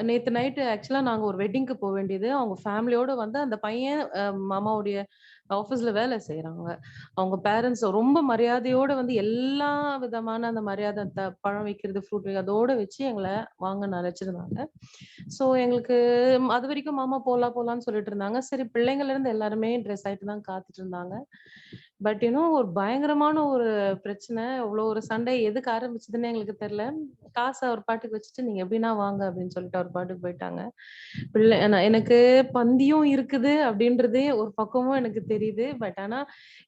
நேத்து நைட்டு ஆக்சுவலா நாங்க ஒரு வெட்டிங்க்கு வேண்டியது. அவங்க ஃபேமிலியோட வந்து அந்த பையன் மாமாவுடைய ஆஃபீஸ்ல வேலை செய்றாங்க. அவங்க பேரண்ட்ஸ் ரொம்ப மரியாதையோட வந்து எல்லா விதமான அந்த மரியாதை பழம் வைக்கிறது, ஃப்ரூட் அதோட வச்சு எங்கள வாங்கன்னு அழைச்சிருந்தாங்க. ஸோ எங்களுக்கு அதுவரைக்கும் மாமா போலான்னு சொல்லிட்டு இருந்தாங்க. சரி, பிள்ளைங்கள்ல இருந்து எல்லாருமே ட்ரெஸ் ஆயிட்டு தான் காத்துட்டு இருந்தாங்க. பட் ஒரு பயங்கரமான ஒரு பிரச்சனை. இவ்ளோ ஒரு சண்டை எதுக்கு ஆரம்பிச்சதுன்னே எங்களுக்கு தெரியல. காச அவர் பாட்டுக்கு வச்சுட்டு, "நீங்க எப்படின்னா வாங்க" அப்படின்னு சொல்லிட்டு அவர் பாட்டுக்கு போயிட்டாங்க. எனக்கு பந்தியும் இருக்குது அப்படின்றதே ஒரு பக்கமும் எனக்கு தெரியுது. பட் ஆனா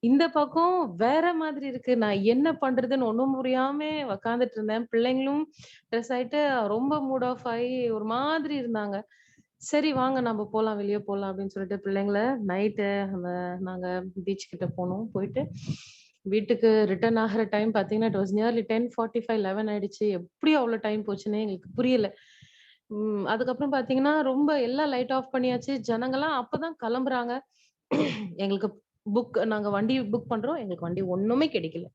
இந்த பக்கம் வேற மாதிரி இருக்கு. நான் என்ன பண்றதுன்னு ஒண்ணும் புரியாம உக்காந்துட்டு இருந்தேன். பிள்ளைங்களும் ஸ்ட்ரெஸ் ஆயிட்டு ரொம்ப மூட் ஆஃப் ஆயி ஒரு மாதிரி இருந்தாங்க. சரி, வாங்க நம்ம போலாம், வெளிய போலாம் அப்படின்னு சொல்லிட்டு பிள்ளைங்கள நைட்டு நாங்க பீச் கிட்ட போனோம். போயிட்டு வீட்டுக்கு ரிட்டர்ன் ஆகுற டைம் பார்த்தீங்கன்னா, இட் வாஸ் நியர்லி 10:45, 11 ஆயிடுச்சு. எப்படி அவ்வளோ டைம் போச்சுன்னே எங்களுக்கு புரியல. அதுக்கப்புறம் பார்த்தீங்கன்னா, ரொம்ப எல்லாம் லைட் ஆஃப் பண்ணியாச்சு. ஜனங்கலாம் அப்பதான் கிளம்புறாங்க. எங்களுக்கு நாங்க வண்டி புக் பண்றோம். எங்களுக்கு வண்டி ஒண்ணுமே கிடைக்கல.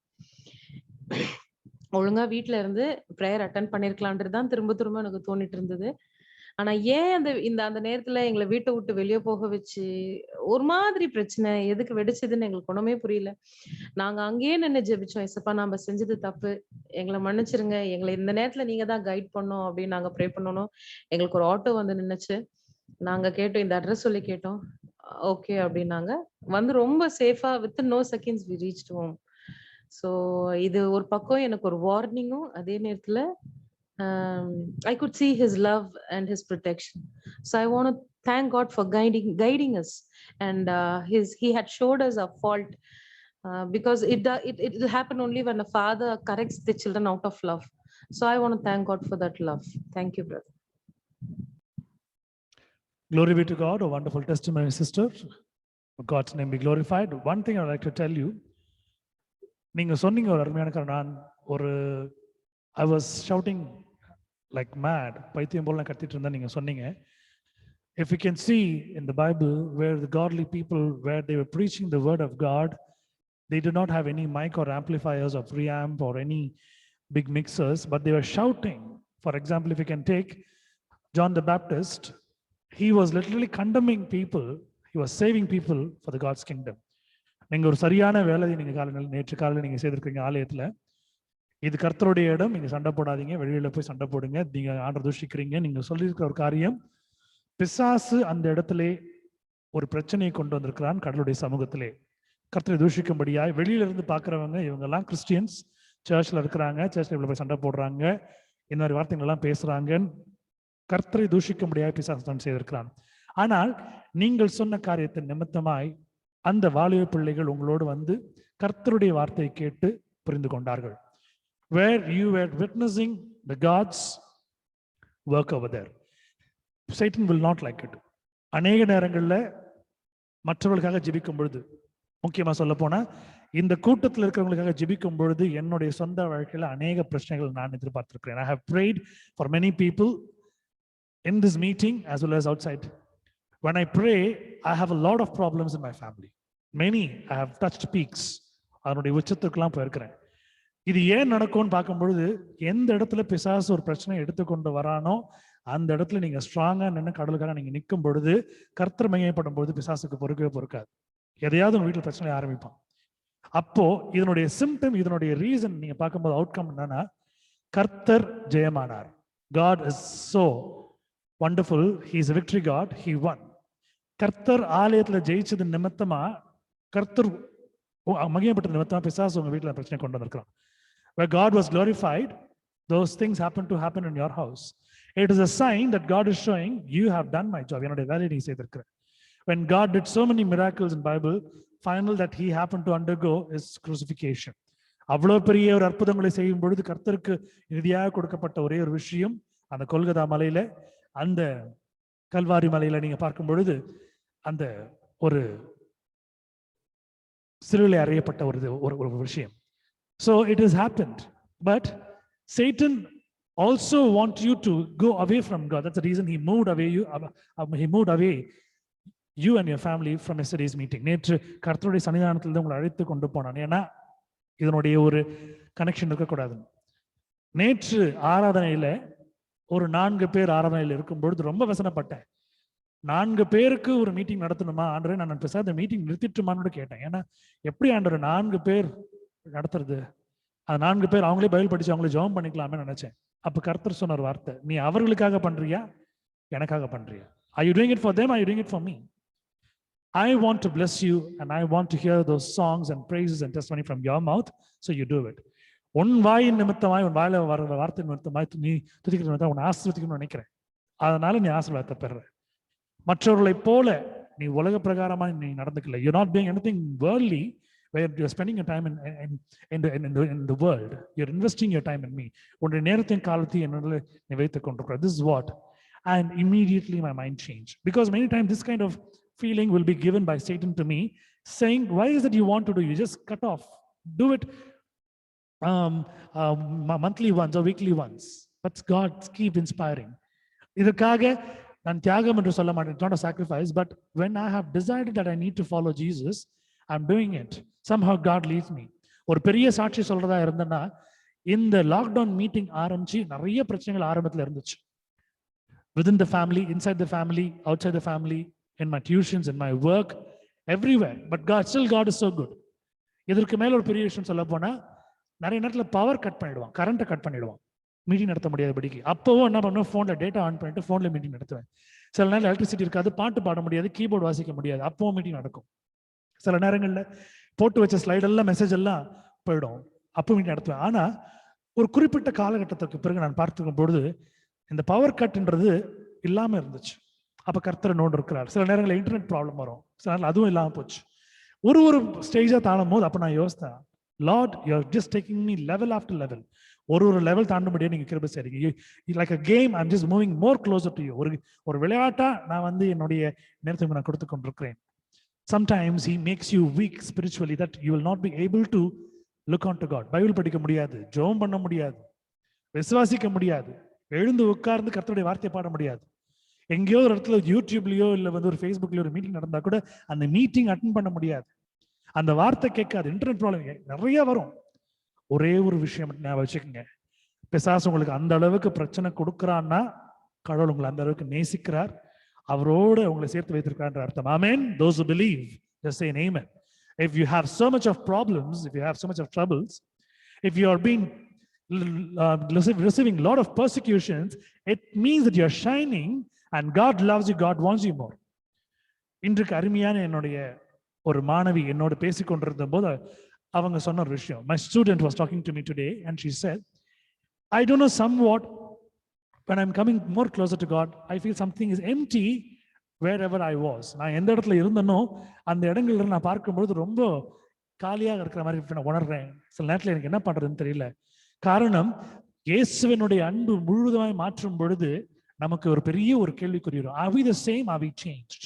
ஒழுங்கா வீட்ல இருந்து பிரேயர் அட்டெண்ட் பண்ணியிருக்கலான்றது தான் திரும்ப திரும்ப எனக்கு தோணிட்டு இருந்தது. ஆனா ஏன் அந்த நேரத்துல எங்கள வீட்ட விட்டு வெளிய போக வச்சு, ஒரு மாதிரி பிரச்சனை எதுக்கு வெடிச்சதுன்னு எங்களுக்கு ஒண்ணுமே புரியல. நாங்க அங்கேயே நின்னு ஜெபிச்சோம். "ஏசப்பா, நாம செஞ்சது தப்பு. எங்கள மன்னிச்சிருங்க. எங்கள இந்த நேரத்துல நீங்க தான் கைட் பண்ணணும்" அப்படின்னு நாங்க ப்ரே பண்ணணும். எங்களுக்கு ஒரு ஆட்டோ வந்து நின்னுச்சு. நாங்க கேட்டோம். இந்த அட்ரஸ் சொல்லி கேட்டோம். ஓகே அப்படின்னாங்க. வந்து ரொம்ப சேஃபா within no seconds we reached home. So இது ஒரு பக்கம் எனக்கு ஒரு வார்னிங்கும், அதே நேரத்துல I could see his love and his protection. So I want to thank God for guiding us, and he had showed us our fault, because it will happen only when a father corrects the children out of love. So I want to thank God for that love. Thank you, brother. Glory be to God. A wonderful testimony, sister. God's name be glorified. One thing I would like to tell you, நீங்க சொன்னீங்க ஒரு அருமையான நான் ஒரு I was shouting like mad, பைத்தியம் போல கத்திட்டு இருந்தேன். நீங்க சொன்னீங்க, if you can see in the Bible where the godly people, where they were preaching the word of God, they did not have any mic or amplifiers or preamp or any big mixers, but they were shouting. For example, if you can take John the Baptist, he was literally condemning people. He was saving people for the God's kingdom. நீங்க ஒரு சரியான வேலையை நீங்க நேற்று காலையில் நீங்க செய்திருக்கீங்க ஆலயத்துல. இது கர்த்தருடைய இடம், நீங்க சண்டை போடாதீங்க, வெளியில போய் சண்டை போடுங்க, நீங்க ஆண்டவரை தூஷிக்கிறீங்க. நீங்க சொல்லியிருக்கிற ஒரு காரியம், பிசாசு அந்த இடத்திலே ஒரு பிரச்சனையை கொண்டு வந்திருக்கிறான் கடவுளுடைய சமூகத்திலே. கர்த்தரை தூஷிக்கும்படியாய் வெளியில இருந்து பாக்குறவங்க, இவங்க எல்லாம் கிறிஸ்டியன்ஸ், சர்ச்ல இருக்கிறாங்க, சர்ச்ல இவ்வளவு போய் சண்டை போடுறாங்க, இந்த மாதிரி வார்த்தைகள் எல்லாம் பேசுறாங்க, கர்த்தரை தூஷிக்கும்படியாய் பிசாசு தான் செய்திருக்கிறான். ஆனால் நீங்கள் சொன்ன காரியத்தின் நிமித்தமாய் அந்த வாலிப பிள்ளைகள் உங்களோடு வந்து கர்த்தருடைய வார்த்தையை கேட்டு புரிந்து கொண்டார்கள். Where you were witnessing the God's work over there. Satan will not like it. அநேக நேரங்கள்ல மற்றவர்களுக்காக ஜெபிக்கும் பொழுது, முக்கியமா சொல்ல போனா இந்த கூட்டத்தில் இருக்கிறவங்களுக்காக ஜெபிக்கும் பொழுது என்னுடைய சொந்த வாழ்க்கையில அநேக பிரச்சனைகள் நான் எதிர்பார்த்திருக்கிறேன். I have prayed for many people in this meeting as well as outside. When I pray, I have a lot of problems in my family. Many I have touched peaks. அதனுடைய உச்சத்துக்கெல்லாம் போயிருக்கிறேன். இது ஏன் நடக்கும்னு பார்க்கும்பொழுது, எந்த இடத்துல பிசாசு ஒரு பிரச்சனை எடுத்துக்கொண்டு வரானோ அந்த இடத்துல நீங்க ஸ்ட்ராங்கா நின்று கடலுக்காக நீங்க நிற்கும் பொழுது, கர்த்தர் மையப்படும் பொழுது பிசாசுக்கு பொறுக்காது. எதையாவது உங்க வீட்டில் பிரச்சனை ஆரம்பிப்பான். அப்போ இதனுடைய சிம்டம், இதனுடைய ரீசன் நீங்க பார்க்கும்போது அவுட்கம் என்னன்னா, கர்த்தர் ஜெயமானார். God is so wonderful. He is a victory God. He won. கர்த்தர் ஆலயத்துல ஜெயிச்சது நிமித்தமா, கர்த்தர் மகிமைப்பட்ட நிமித்தமா பிசாசு உங்க வீட்டுல பிரச்சனை கொண்டு வந்திருக்கிறான். Where God was glorified, those things happen to happen in your house. It is a sign that God is showing, you have done my job. என்னுடைய வேலையை நீ செய்திருக்கிற. When God did so many miracles in Bible, final that he happened to undergo is crucifixion. அவ்வளவு பெரிய ஒரு அற்புதங்களை செய்யும் பொழுது கர்த்தருக்கு இறுதியாக கொடுக்கப்பட்ட ஒரே ஒரு விஷயம், அந்த கொல்கதா மலையில, அந்த கல்வாரி மலையில நீங்க பார்க்கும் பொழுது அந்த ஒரு சிலுவையில் அறையப்பட்ட ஒரு விஷயம். So it has happened, but Satan also want you to go away from God. That's the reason he moved away you and your family from yesterday's meeting. நேற்று கர்த்தருடைய சன்னிதானத்திலிருந்து உங்களை அழைத்து கொண்டு போனான். ஏன்னா இதனுடைய ஒரு கனெக்ஷன் இருக்கக்கூடாது. நேற்று ஆராதனையில ஒரு 4 பேர் ஆராதனையில் இருக்கும் பொழுது ரொம்ப வசனப்பட்டேன். 4 பேருக்கு ஒரு மீட்டிங் நடத்தணுமா ஆண்டவரே, நான் பேசாத மீட்டிங் நிறுத்திட்டுமான்னு கேட்டேன். ஏன்னா எப்படி ஆண்டவரே 4 பேர் நடத்துறது, அது 4 பேர் அவங்களே பைபிள் படிச்சு அவங்களே ஜெபம் பண்ணிக்கலாமே நினைச்சேன். அப்ப கர்த்தர் சொன்ன ஒரு வார்த்தை, நீ அவர்களுக்காக பண்றியா எனக்காக பண்றியா? Are you doing it for them? Are you doing it for me? I want to bless you and I want to hear those songs and praises and testimony from your mouth, so you do it. உன் வாயின் நிமித்தமாய், உன் வாயில வர வார்த்தை நிமித்தமாய் நீ துதிக்கிற நிமித்தம் உன்னை ஆசீர்வதிக்கணும்னு நினைக்கிறேன். அதனால நீ ஆசீர்வாதத்தை பெற. மற்றவர்களை போல நீ உலக பிரகாரமாய் நீ நடந்துக்கல. You're not doing anything worldly where you're spending your time in the world. You're investing your time in me. உன்னுடைய நேரத்தையும் காலத்தையும் என்னோட நீ வைத்துக் கொண்டிருக்கிற. This is what. And immediately my mind changed, because many times this kind of feeling will be given by Satan to me, saying, why is it you want to do? You just cut off. Do it monthly once or weekly once. But God keep inspiring. இதற்காக நான் தியாகம் என்று சொல்ல மாட்டேன். It's not a sacrifice, but when I have decided that I need to follow Jesus, I'm doing it. Somehow God leads me. ஒரு பெரிய சாட்சி சொல்றதா இருந்தேன்னா, இந்த லாக்டவுன் மீட்டிங் ஆரம்பிச்சு நிறைய பிரச்சனைகள் ஆரம்பத்தில் இருந்துச்சு. Within the family, inside the family, outside the family, in my tuitions, in my work, everywhere. But God is so good. இதற்கு மேல ஒரு பெரிய விஷயம் சொல்ல போனா, நிறைய நேரத்துல பவர் கட் பண்ணிடுவான், கரண்ட்டை கட் பண்ணிடுவான், மீட்டிங் நடத்த முடியாதபடிக்கு. அப்பவும் என்ன பண்ணுவேன், ஃபோன்ல டேட்டா ஆன் பண்ணிட்டு ஃபோன்ல மீட்டிங் நடத்துவேன். சில நேரம் எலக்ட்ரிசிட்டி இருக்காது, பாட்டு பாட முடியாது, கீபோர்டு வாசிக்க முடியாது, அப்பவும் மீட்டிங் நடக்கும். சில நேரங்கள்ல போட்டு வச்ச ஸ்லைட் எல்லாம் மெசேஜ் எல்லாம் போயிடும், அப்போ மீட்டிங் நடத்துவேன். ஆனா ஒரு குறிப்பிட்ட காலகட்டத்துக்கு பிறகு நான் பார்த்துக்கும் பொழுது இந்த பவர் கட்ன்றது இல்லாம இருந்துச்சு. அப்ப கர்த்தர் நோண்டு இருக்கிறார். சில நேரங்களில் இன்டர்நெட் ப்ராப்ளம் வரும், சில நேரம் அதுவும் இல்லாம போச்சு. ஒரு ஸ்டேஜா தாண்டும் போது அப்ப நான் யோசித்தேன், Lord you are just taking me level after level. ஒரு லெவல் தாண்டும்படியே நீங்க கிருபை செய்றீங்க. Like a game, I'm just moving more closer to you. ஒரு விளையாட்டா நான் என்னுடைய நேரத்தை நான் கொடுத்து கொண்டிருக்கிறேன். Sometimes he makes you weak spiritually that you will not be able to look onto God. Bible படிக்க முடியாது, ஜெபம் பண்ண முடியாது, விசுவாசிக்க முடியாது, எழுந்து உட்கார்ந்து கர்த்தருடைய வார்த்தையை பாட முடியாது. எங்கேயோ ஒரு இடத்துல யூடியூப்லயோ இல்ல ஒரு ஃபேஸ்புக்லயோ ஒரு மீட்டிங் நடந்தா கூட அந்த மீட்டிங் அட்டென்ட் பண்ண முடியாது, அந்த வார்த்தை கேட்காது, இன்டர்நெட் ப்ராப்ளம் நிறைய வரும். ஒரே ஒரு விஷயம் மட்டும் ஞாபகம் வச்சுக்கோங்க, பிசாசு உங்களுக்கு அந்த அளவுக்கு பிரச்சனை கொடுக்குறான்னா கடவுள் உங்களை அந்த அளவுக்கு நேசிக்கிறார், அவரோடு உங்களை சேர்த்து வைத்திருக்கிறார் அர்த்தம். ஆமென். Those who believe, just say an amen. If you have so much of problems, if you have so much of troubles, if you are being receiving a lot of persecutions, it means that you are shining and God loves you, God wants you more. இன்றைக்கு அருமையான என்னுடைய ஒரு மாணவி என்னோட பேசிக்கொண்டிருந்த போது அவங்க சொன்ன ஒரு விஷயம். My student was talking to me today and she said, I don't know, somewhat when I'm coming more closer to God, I feel something is empty wherever I was. நான் எந்த இடத்துல இருந்தனோ அந்த இடங்கள்ல நான் பார்க்கும்போது ரொம்ப காலியாக இருக்கிற மாதிரி நான் உணர்றேன். சில நேரத்தில் எனக்கு என்ன பண்றதுன்னு தெரியல. காரணம், இயேசுவினுடைய அன்பு முழுவதுமாய் மாற்றும் பொழுது நமக்கு ஒரு பெரிய ஒரு கேள்விக்குறி வரும். Are we the same? Are we changed?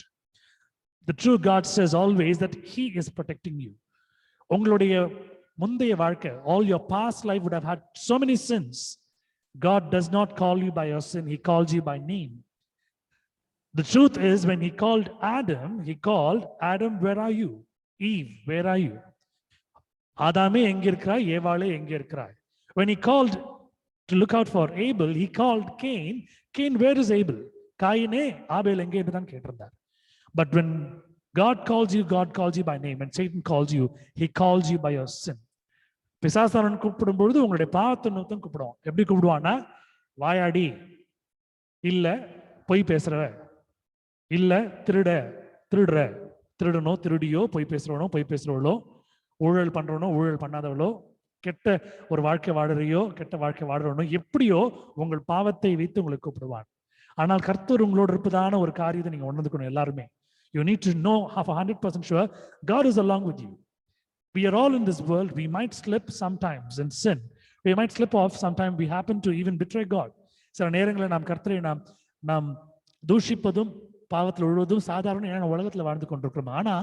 The true God says always that he is protecting you. உங்களுடைய முந்தைய வாழ்க்கை, all your past life would have had so many sins. God does not call you by your sin, he calls you by name. The truth is, when he called Adam, where are you? Eve, where are you? ஆதாமே எங்க இருக்கிறாய், ஏவாளே எங்க இருக்கிறாய்? When he called to look out for Abel, he called Cain, where is Abel? காயினே, ஆபேல் எங்கே என்று தான் கேட்டிருந்தார். But when God calls you by name, and Satan calls you, he calls you by your sin. பிசாசாரன் கூப்பிடும் பொழுது உங்களுடைய பாவத்தை நோக்கம் கூப்பிடுவான். எப்படி கூப்பிடுவான்னா, வாயாடி, இல்ல பொய் பேசுறவ, இல்ல திருடனோ திருடியோ, பொய் பேசுறவளோ, ஊழல் பண்றவனோ ஊழல் பண்ணாதவளோ, கெட்ட ஒரு வாழ்க்கை வாடுறையோ கெட்ட வாழ்க்கை வாடுறவனோ, எப்படியோ உங்கள் பாவத்தை வைத்து உங்களை கூப்பிடுவான். ஆனால் கர்த்தர் உங்களோடு இருப்பதான ஒரு காரியத்தை நீங்க உணர்ந்துக்கணும். எல்லாருமே you need to know, have 100% sure God is along with you. We are all in this world. We might slip sometimes in sin. We might slip off. Sometimes we happen to even betray God. சில நேரங்களில் நாம் கர்த்தரை நாம் தூஷிப்பதும் பாவத்தில் விழுவதும் சாதாரண ஏன்னா உலகத்தில் வாழ்ந்து கொண்டிருக்கிறோம். ஆனா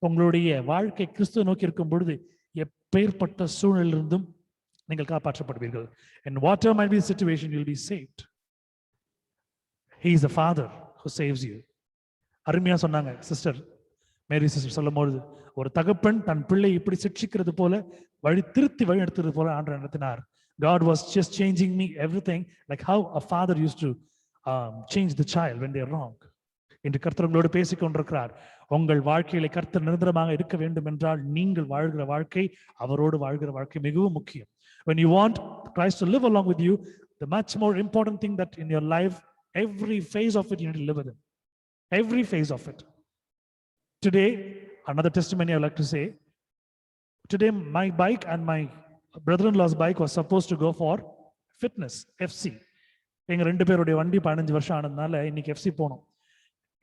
உங்களுடைய வாழ்க்கை கிறிஸ்துவை நோக்கி இருக்கும் பொழுது எப்பேற்பட்ட சூழ்நிலையிலிருந்தும் நீங்கள் காப்பாற்றப்படுவீர்கள். And whatever might be the situation, you'll be saved. He is the Father who saves you. அருமையா சொன்னாங்க சிஸ்டர் மேரி சிஸ்டர் சொல்லும்போது, ஒரு தகப்பன் தன் பிள்ளை இப்படி சிக்ஷிக்கிறது போல திருத்தி வழி நடத்துறது போல ஆண்டவர் நடத்தினார். God was just changing me everything like how a father used to change the child when they are wrong. இன்று கர்த்தர் உங்களோடு பேசிக் கொண்டிருக்கிறார். உங்கள் வாழ்க்கையில கர்த்தர் நிரந்தரமாக இருக்க வேண்டும் என்றால் நீங்கள் வாழ்கிற வாழ்க்கை அவரோடு வாழ்கிற வாழ்க்கை மிகவும் முக்கியம். When you want Christ to live along with you, the much more important thing that in your life, every phase of it, you need to live with him. Every phase of it. Today, another testimony I would like to say. Today, my bike and my brother-in-law's bike was supposed to go for fitness, FC. எங்க ரெண்டு பேருடைய வண்டி 15 வருஷம் ஆனதுனால இன்னைக்கு FC போனோம்.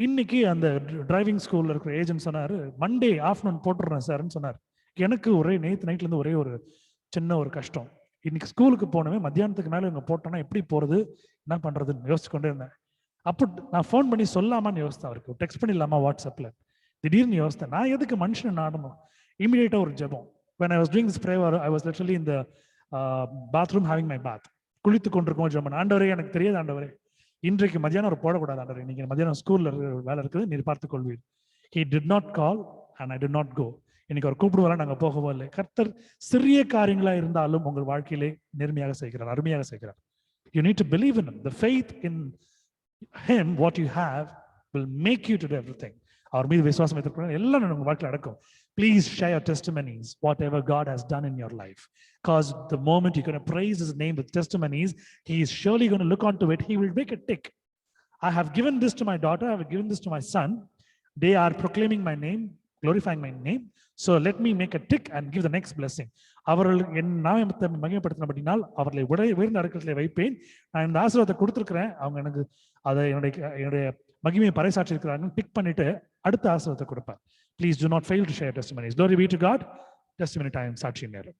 இன்னைக்கு அந்த டிரைவிங் ஸ்கூல்ல இருக்கிற ஏஜென்ட் சொன்னாரு, மண்டே ஆஃப்டர்நூன் போட்டுறேன் சார்ன்னு சொன்னார். எனக்கு நேற்று நைட்ல இருந்து ஒரு சின்ன ஒரு கஷ்டம். இன்னைக்கு ஸ்கூலுக்கு போனவே மத்தியானத்துக்கு மேல இவங்க போட்டோன்னா எப்படி போறது, என்ன பண்றதுன்னு யோசிச்சு கொண்டே இருந்தேன். அப்போ நான் ஃபோன் பண்ணி சொல்லாமான்னு யோசித்தேன், அவருக்கு டெக்ஸ்ட் பண்ணிடலாமா வாட்ஸ்அப்ல. திடீர்னு யோசித்தேன், நான் எதுக்கு மனுஷனை நாடணும். இமீடியேட்டா ஒரு ஜெபம். When I was doing this prayer, I was literally in the bathroom having my bath. குளித்து கொண்டிருக்கோம் ஜெபம். ஆண்டவரே எனக்கு தெரியாது ஆண்டவரே, இன்றைக்கு மத்தியானம் ஒரு போடக்கூடாது ஆண்டவரே, இன்னைக்கு மத்தியானம் ஸ்கூல்ல வேலை இருக்குது, நீர் பார்த்துக் கொள்வீர். He did not call and I did not go. இன்னைக்கு அவர் கூப்பிடுவாரா, நாங்க போகவோ இல்லை. கர்த்தர் சிறிய காரியங்களா இருந்தாலும் உங்கள் வாழ்க்கையிலே நேர்மையாக செய்கிறார், அருமையாக செய்கிறார். You need to believe in him. The faith in him, what you have, will make you to do everything. அவர் மீது விசுவாசம் வைத்திருக்கிறோம் எல்லாம் உங்க வாழ்க்கையில் நடக்கும். Please share your testimonies, whatever God has done in your life. Because the moment you're going to praise his name with testimonies, he is surely going to look onto it. He will make a tick. I have given this to my daughter, I have given this to my son. They are proclaiming my name, glorifying my name. So let me make a tick and give the next blessing. அவர்கள் என் நாமத்தை மகிமைப்படுத்தினபடினால் அவர்களை உயர்ந்த இடத்திலே வைப்பேன். நான் இந்த ஆசீர்வாதத்தை கொடுத்திருக்கிறேன், அவங்க எனக்கு அதை என்னுடைய மகிமையை பறைசாற்றி இருக்கிறாங்க, டிக் பண்ணிட்டு அடுத்த ஆசீர்வாதத்தை கொடுப்பேன். Please do not fail to share testimonies. Glory be to God. Testimony time, சாட்சி நேரம்.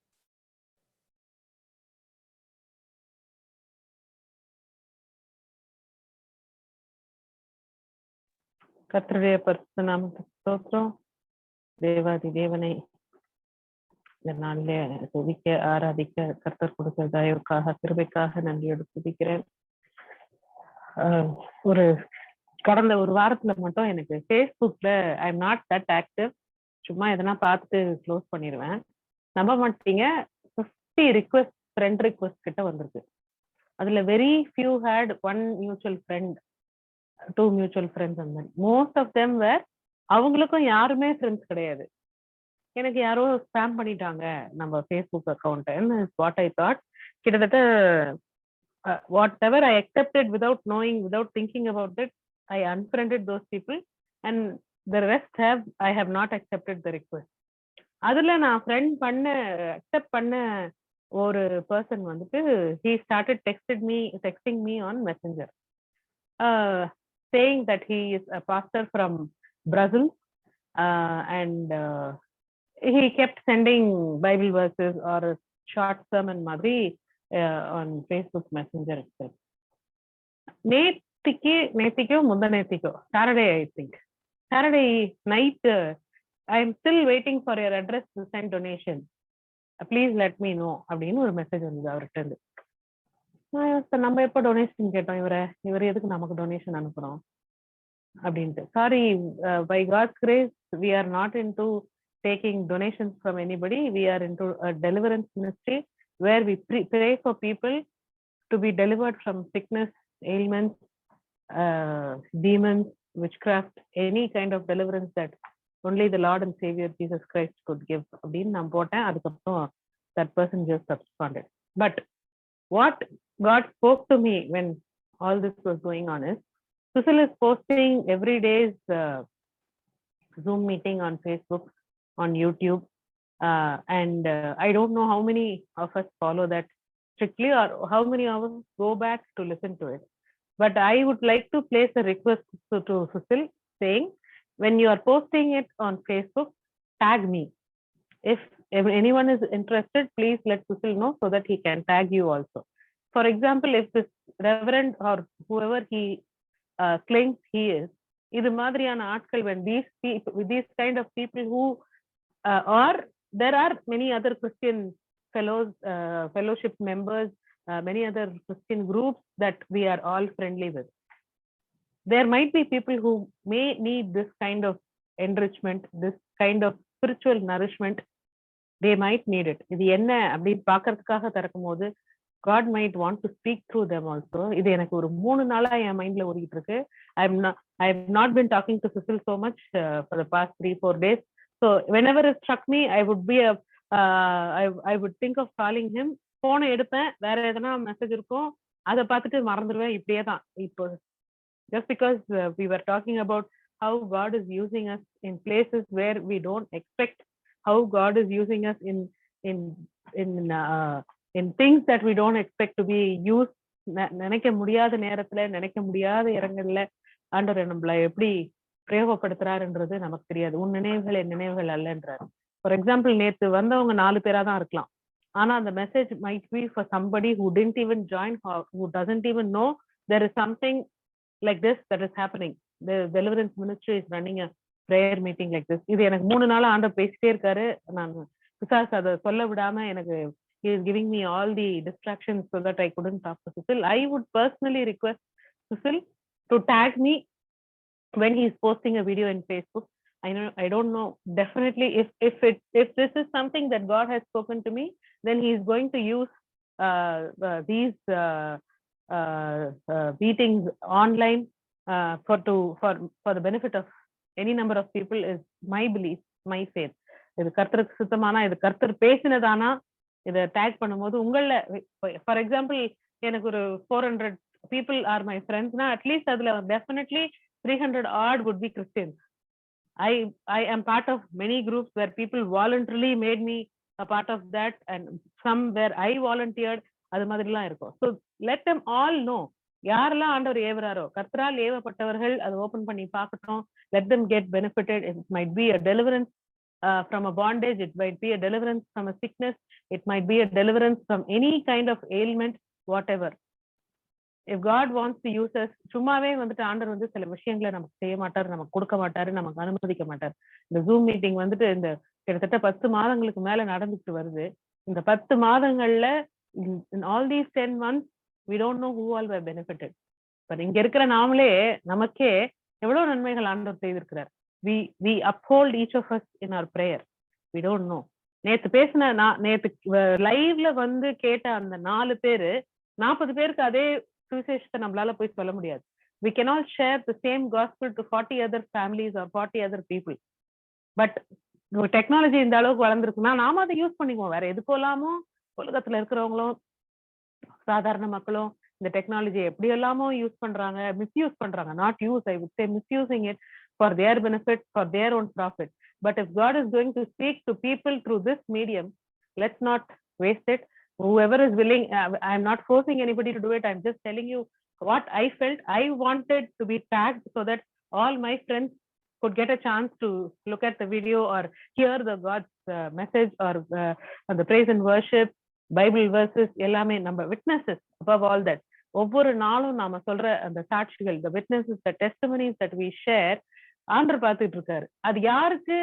கர்த்தருடைய பரிசுத்த நாமத்துக்கு ஸ்தோத்திரம். தேவாதி தேவனை இந்த நாளிலே துதிக்க ஆராதிக்க கர்த்தர் கொடுக்கிற தயவுக்காக கிருபைக்காக நன்றியோடு துதிக்கிறேன். ஒரு கடந்த ஒரு வாரத்துல மட்டும் எனக்கு ஃபேஸ்புக்ல I am not that active, சும்மா எதனா பார்த்துட்டு க்ளோஸ் பண்ணிடுவேன். நம்ப மாட்டீங்க, 50 ரிக்வெஸ்ட், ஃப்ரெண்ட் ரிக்வெஸ்ட் கிட்ட வந்திருக்கு. அதுல very few had 1 mutual friend, 2 mutual friends. அந்த மாதிரி மோஸ்ட் ஆஃப் தெம் வேர் அவங்களுக்கும் யாருமே ஃப்ரெண்ட்ஸ் கிடையாது. எனக்கு யாரோ ஸ்பேம் பண்ணிட்டாங்க நம்ம Facebook account. What I thought, கிட்டத்தட்ட whatever I accepted without knowing, without thinking about it, I unfriended those people and the rest I have not accepted the request. அதுல நான் ஃப்ரெண்ட் அக்செப்ட் பண்ண ஒரு பர்சன் வந்துட்டு he started texting me on Messenger, saying that he is a pastor from Brazil, and he kept sending Bible verses or short sermon மாதிரி on Facebook Messenger itself. நேத்திக்கோ முந்தநேத்திக்கோ Saturday, I think Saturday night, I am still waiting for your address to send donation, please let me know அப்படின்னு ஒரு message வந்தது அவர்கிட்ட இருந்து. நம்ம எப்போ டொனேஷன் கேட்டோம், இவர் எதுக்கு நமக்கு டொனேஷன் அனுப்புறோம் அப்படின்ட்டு. Sorry, by God's grace we are not into taking donations from anybody. We are into a deliverance ministry where we pray for people to be delivered from sickness, ailments, demons, witchcraft, any kind of deliverance that only the Lord and Savior Jesus Christ could give. அப்படின்னு நான் போட்டேன். அதுக்கப்புறம் that person just subscribed. But what God spoke to me when all this was going on is, Susil is posting every day's Zoom meeting on Facebook, on YouTube, and I don't know how many of us follow that strictly or how many of us go back to listen to it. But I would like to place a request to Susil, saying, when you are posting it on Facebook, tag me. If if anyone is interested, please let Susil know so that he can tag you also. For example, if this reverend or whoever he claims he is, இது மாதிரியான ஆட்கள், when these kind of people who or there are many other Christian fellows, fellowship members, many other Christian groups that we are all friendly with. There might be people who may need this kind of enrichment, this kind of spiritual nourishment. They might need it. இது என்ன அப்படின்னு பாக்குறதுக்காக திறக்கும் போது God might want to speak through them also. இது எனக்கு ஒரு 3 நாளா என் மைண்ட்ல ஓடிட்டு இருக்கு. I have not been talking to Susil so much for the past 3-4 days. So whenever it struck me, I would think of calling him. போனை எடுப்பேன், வேற எதனா மெசேஜ் இருக்கும், அதை பார்த்துட்டு மறந்துடுவேன். இப்படியே தான் இப்போ. Just because we were talking about how God is using us in places where we don't expect, how God is using us in things that we don't expect to be used. நினைக்க முடியாத நேரத்துல, நினைக்க முடியாத இடங்கள்ல ஆண்டவர் நம்மள எப்படி பிரயோகப்படுத்துறாருன்றது நமக்கு தெரியாது. உன் நினைவுகள் என் நினைவுகள் அல்லன்றாரு. ஃபார் எக்ஸாம்பிள், நேத்து வந்தவங்க 4 பேரா தான் இருக்கலாம். ஆனா அந்த message might be for somebody who didn't even join, who doesn't even know there is something like this that is happening. The deliverance ministry is running a prayer meeting like this. இது எனக்கு 3 நாளா ஆண்டவர் பேசிட்டே இருக்காரு. நான் பிசாசு அதை சொல்ல விடாம எனக்கு he is giving me all the distractions so that I couldn't talk to Susil. I would personally request Susil to tag me when he is posting a video in Facebook. I don't know definitely if this is something that God has spoken to me, then he is going to use these meetings online for the benefit of any number of people is my belief, my faith. இது கர்த்தருக்கு சுத்தமானா, இது கர்த்தர் பேசினதானா, இதை take பண்ணும்போது உங்கள, for example, எனக்கு ஒரு 400 people are my friends na, at least அதுல definitely 300 odd would be Christians. I am part of many groups where people voluntarily made me a part of that, and some where I volunteered. அது மாதிரிலாம் இருக்கும். So let them all know, யாரெல்லாம் ஆண்டவர் ஏவுறாரோ, கர்த்தரால் ஏவப்பட்டவர்கள் அதை open பண்ணி பார்க்கட்டும். Let them get benefited. It might be a deliverance from a bondage, it might be a deliverance from a sickness, it might be a deliverance from any kind of ailment, whatever. If God wants to use us, சும்மாவே வந்துட்டு ஆண்டவர் வந்து சில விஷயங்களை நமக்கு செய்ய மாட்டாரு, நமக்கு கொடுக்க மாட்டாரு, நமக்கு அனுமதிக்க மாட்டாரு. இந்த ஜூம் மீட்டிங் வந்துட்டு இந்த கிட்டத்தட்ட 10 மாதங்களுக்கு மேல நடந்துட்டு வருது. இந்த 10 மாதங்கள்ல in all these 10 months we don't know who all were benefited. But இங்க இருக்கிற நாமளே நமக்கே எவ்வளவு நன்மைகள் ஆண்டவர் செய்திருக்கிறார். We uphold each of us in our prayer. We don't know. நேத்து பேசின நேத்து லைவ்ல வந்து கேட்ட அந்த 4 பேரு 40 பேருக்கு அதே சுவிசேஷத்தை நம்மளால போய் சொல்ல முடியாது. We cannot share the same gospel to 40 other families or 40 other people. But technology இந்த அளவுக்கு வளர்ந்துருக்குன்னா நாம அதை யூஸ் பண்ணிக்குவோம். வேற எதுக்கோலாமோ உலகத்துல இருக்கிறவங்களும் சாதாரண மக்களும் இந்த டெக்னாலஜி எப்படி எல்லாமோ யூஸ் பண்றாங்க, மிஸ்யூஸ் பண்றாங்க. Not use, I would say misusing it for their benefit, for their own profit. But if God is going to speak to people through this medium, let's not waste it. Whoever is willing, I'm not forcing anybody to do it. I'm just telling you what I felt. I wanted to be tagged so that all my friends could get a chance to look at the video or hear the God's message or the praise and worship, Bible verses, எல்லாமே நம்ம witnesses. Above all that, ஒவ்வொரு நாளும் நாம சொல்ற அந்த சாட்சிகள், the witnesses, the testimonies that we share, ஆண்டவர் பார்த்துட்டு இருக்காரு. அது யாருக்கு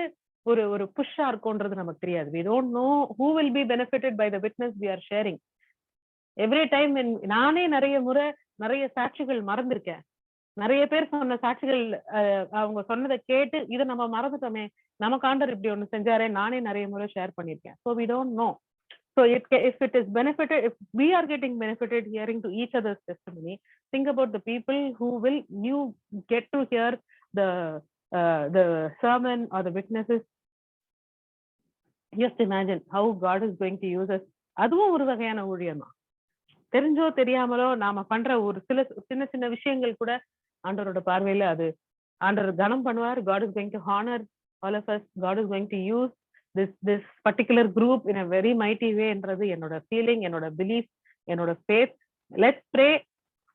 ஒரு புஷ்ஷா இருக்கும்ன்றது நமக்கு தெரியாது. We don't know who will be benefited by the witness we are sharing. Every time நானே நிறைய முறை நிறைய சாட்சிகள் மறந்திருக்கேன். நிறைய பேர் சொன்ன சாட்சிகள் அவங்க சொன்னதை கேட்டு இதை நம்ம மறந்துட்டோமே, நமக்கு ஆண்டவர் இப்படி ஒண்ணு செஞ்சாரே, நானே நிறைய முறை ஷேர் பண்ணிருக்கேன். So we don't know. So if it is benefited, if we are getting benefited hearing to each other's testimony, think about the people who will you get to hear the sermon or the witnesses. Just imagine how God is going to use us. அதுவும் ஒரு வகையான ஊழியம் தான். தெரிஞ்சோ தெரியாமலோ நாம பண்ற ஒரு சின்ன சின்ன விஷயங்கள் கூட ஆண்டவரோட பார்வையில அது ஆண்டவர் கனம் பண்ணுவார். God is going to honor all of us. God is going to use this particular group in a very mighty way என்றது என்னோட ஃபீலிங், என்னோட பிலீஃப், என்னோட ஃபேத். Let's pray.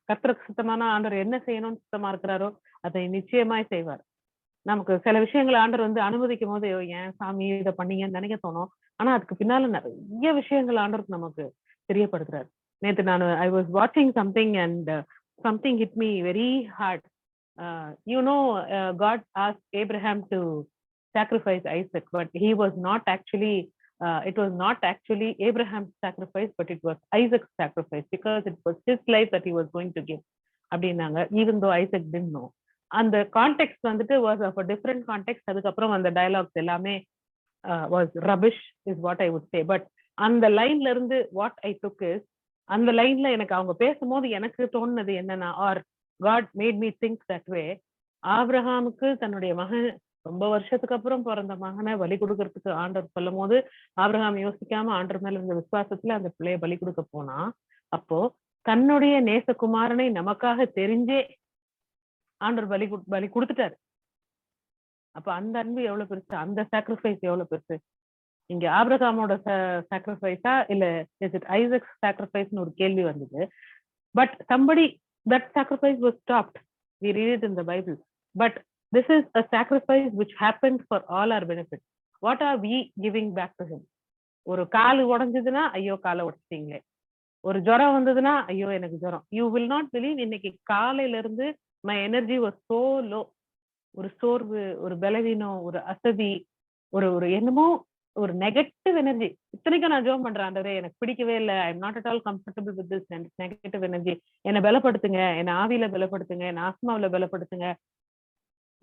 கர்த்தருக்கு சுத்தமான ஆண்டவர் என்ன செய்யணும்னு சுத்தமா இருக்கிறாரோ அதை நிச்சயமாய் செய்வார். நமக்கு சில விஷயங்கள் ஆண்டவர் வந்து அனுமதிக்கும் போது ஏன் சாமி இதை பண்ணீங்கன்னு நினைக்க தோணும். ஆனா அதுக்கு பின்னால நிறைய விஷயங்கள் ஆண்டவர் நமக்கு தெரியப்படுத்துறாரு. நேத்து நான் ஐ வாஸ் வாட்சிங் something and something hit me very hard. God asked Abraham to sacrifice Isaac, but he was not actually it was not actually Abraham's sacrifice, but it was Isaac's sacrifice, because it was his life that he was going to give அப்படின்னாங்க. even though Isaac didn't know. அந்த contact வந்துட்டு was of a different context. அதுக்கப்புறம் அந்த dialogues எல்லாமே was rubbish is what I would say. but அந்த லைன்ல இருந்து what I took is, அந்த லைன்ல எனக்கு அவங்க பேசும்போது எனக்கு தோணுனது என்னன்னா, or God made me think that way. ஆபிரகாமுக்கு தன்னுடைய மகன் ரொம்ப வருஷத்துக்கு அப்புறம் பிறந்த மகனை பலி கொடுக்கறதுக்கு ஆண்டவர் சொல்லும் போது ஆபிரகாம் யோசிக்காம ஆண்டவர் மேல இருந்த விசுவாசத்துல அந்த பிள்ளைய பலி கொடுக்க போனா, அப்போ தன்னுடைய நேசகுமாரனை நமக்காக தெரிஞ்சே ஆண்டவர் பலி கொடுத்துட்டாரு. அப்ப அந்த அன்பு எவ்வளவு பெருசு, அந்த சாக்ரிஃபைஸ் எவ்வளவு பெருசு. இங்க ஆபிரகாமோட சாக்ரிஃபைஸா இல்ல இஸ் இட் ஐசக்ஸ் சாக்ரிஃபைஸ்னு ஒரு கேள்வி வந்தது. But somebody that sacrifice was stopped. We read it in the Bible. But this is a sacrifice which happened for all our benefit. What are we giving back to him? ஒரு கால் உடைஞ்சதுன்னா ஐயோ காலை உடைச்சிட்டீங்களே, ஒரு ஜுரம் வந்ததுன்னா ஐயோ எனக்கு ஜுரம். யூ வில் நாட் பிலீவ், இன்னைக்கு காலையில இருந்து my energy was so low. ஒரு சோர்வு, ஒரு பலவீனம், ஒரு அசதி, ஒரு என்னமோ ஒரு நெகட்டிவ் எனர்ஜி. இத்தனைக்கும் நான் ஜோம் பண்றேன், ஆண்டவரே எனக்கு பிடிக்கவே இல்லை, I am not at all comfortable with this negative energy. என்னை பலப்படுத்துங்க, என்னை ஆவியில பலப்படுத்துங்க, என்னை ஆத்மாவில பலப்படுத்துங்க,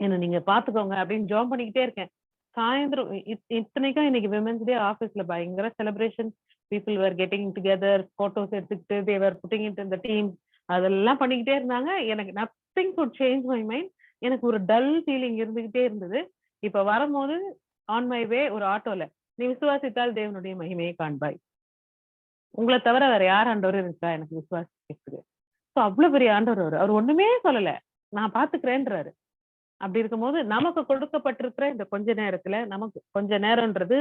என்ன நீங்க பாத்துக்கோங்க அப்படின்னு ஜோம் பண்ணிக்கிட்டே இருக்கேன். சாயந்தரம் இத்தனைக்கும் இன்னைக்கு விமென்ஸ் டே ஆபீஸ்ல பயங்கர celebration. People were getting together, photos எடுத்துக்கிட்டு they were putting it in the team, அதெல்லாம் பண்ணிக்கிட்டே இருந்தாங்க. எனக்கு nothing good change my mind. எனக்கு ஒரு டல் ஃபீலிங் இருந்துகிட்டே இருந்தது. இப்ப வரும்போது ஆன் மை வே ஒரு ஆட்டோல, நீ விசுவாசித்தால் தேவனுடைய மகிமையை காண்பாய், உங்களை தவிர வேற யார் ஆண்டவர் இருக்கா எனக்கு விசுவாசிக்கிறது. ஸோ அவ்வளவு பெரிய ஆண்டவர் அவர் ஒண்ணுமே சொல்லல, நான் பாத்துக்கிறேன்றாரு. அப்படி இருக்கும்போது நமக்கு கொடுக்கப்பட்டிருக்கிற இந்த கொஞ்ச நேரத்துல, நமக்கு கொஞ்ச நேரம்ன்றது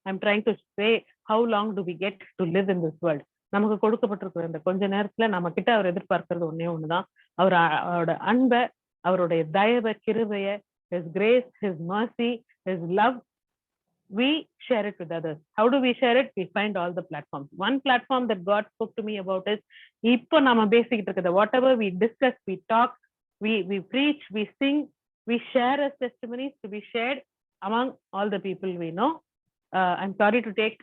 I'm trying to say how long do we get to live in this world. நமக்கு கொடுக்கப்பட்டிருக்கிற இந்த கொஞ்ச நேரத்துல நம்ம கிட்ட அவர் எதிர்பார்க்கறது ஒன்னே ஒண்ணுதான், அவரோட அன்பை, அவருடைய தயவை, கிருபைய, his grace, his mercy, his love. We share it with others. How do we share it? We find all the platforms. One platform that God spoke to me about is, இப்போ நாம பேசிக்கிட்டு இருக்கிறது, whatever we discuss, we talk, we preach, we sing, we share as testimonies to be shared among all the people we know. I'm sorry to take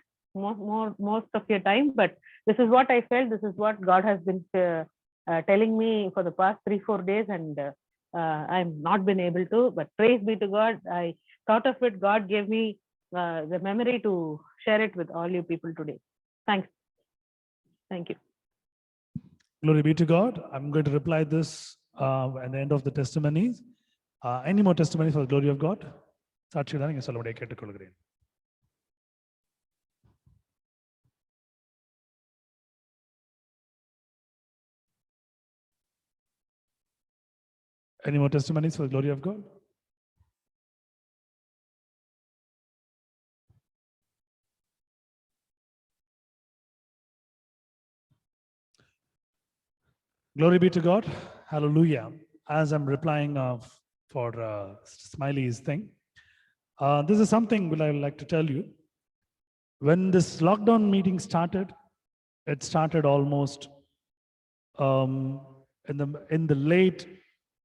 most of your time, but this is what I felt. This is what God has been telling me for the past 3-4 days, and I've not been able to, but praise be to God. I thought of it. God gave me the memory to share it with all you people today. Thanks. Thank you. Glory be to God. I'm going to reply this at the end of the testimonies. Any more testimonies for the glory of God? சாட்சிதான் நீங்க சொல்ல முடிய கேட்டுக்கொள்கிறேன். Any more testimonies for the glory of God? Glory be to God. Hallelujah. As I'm replying for Smiley's thing, this is something I would like to tell you. When this lockdown meeting started, it started almost in the late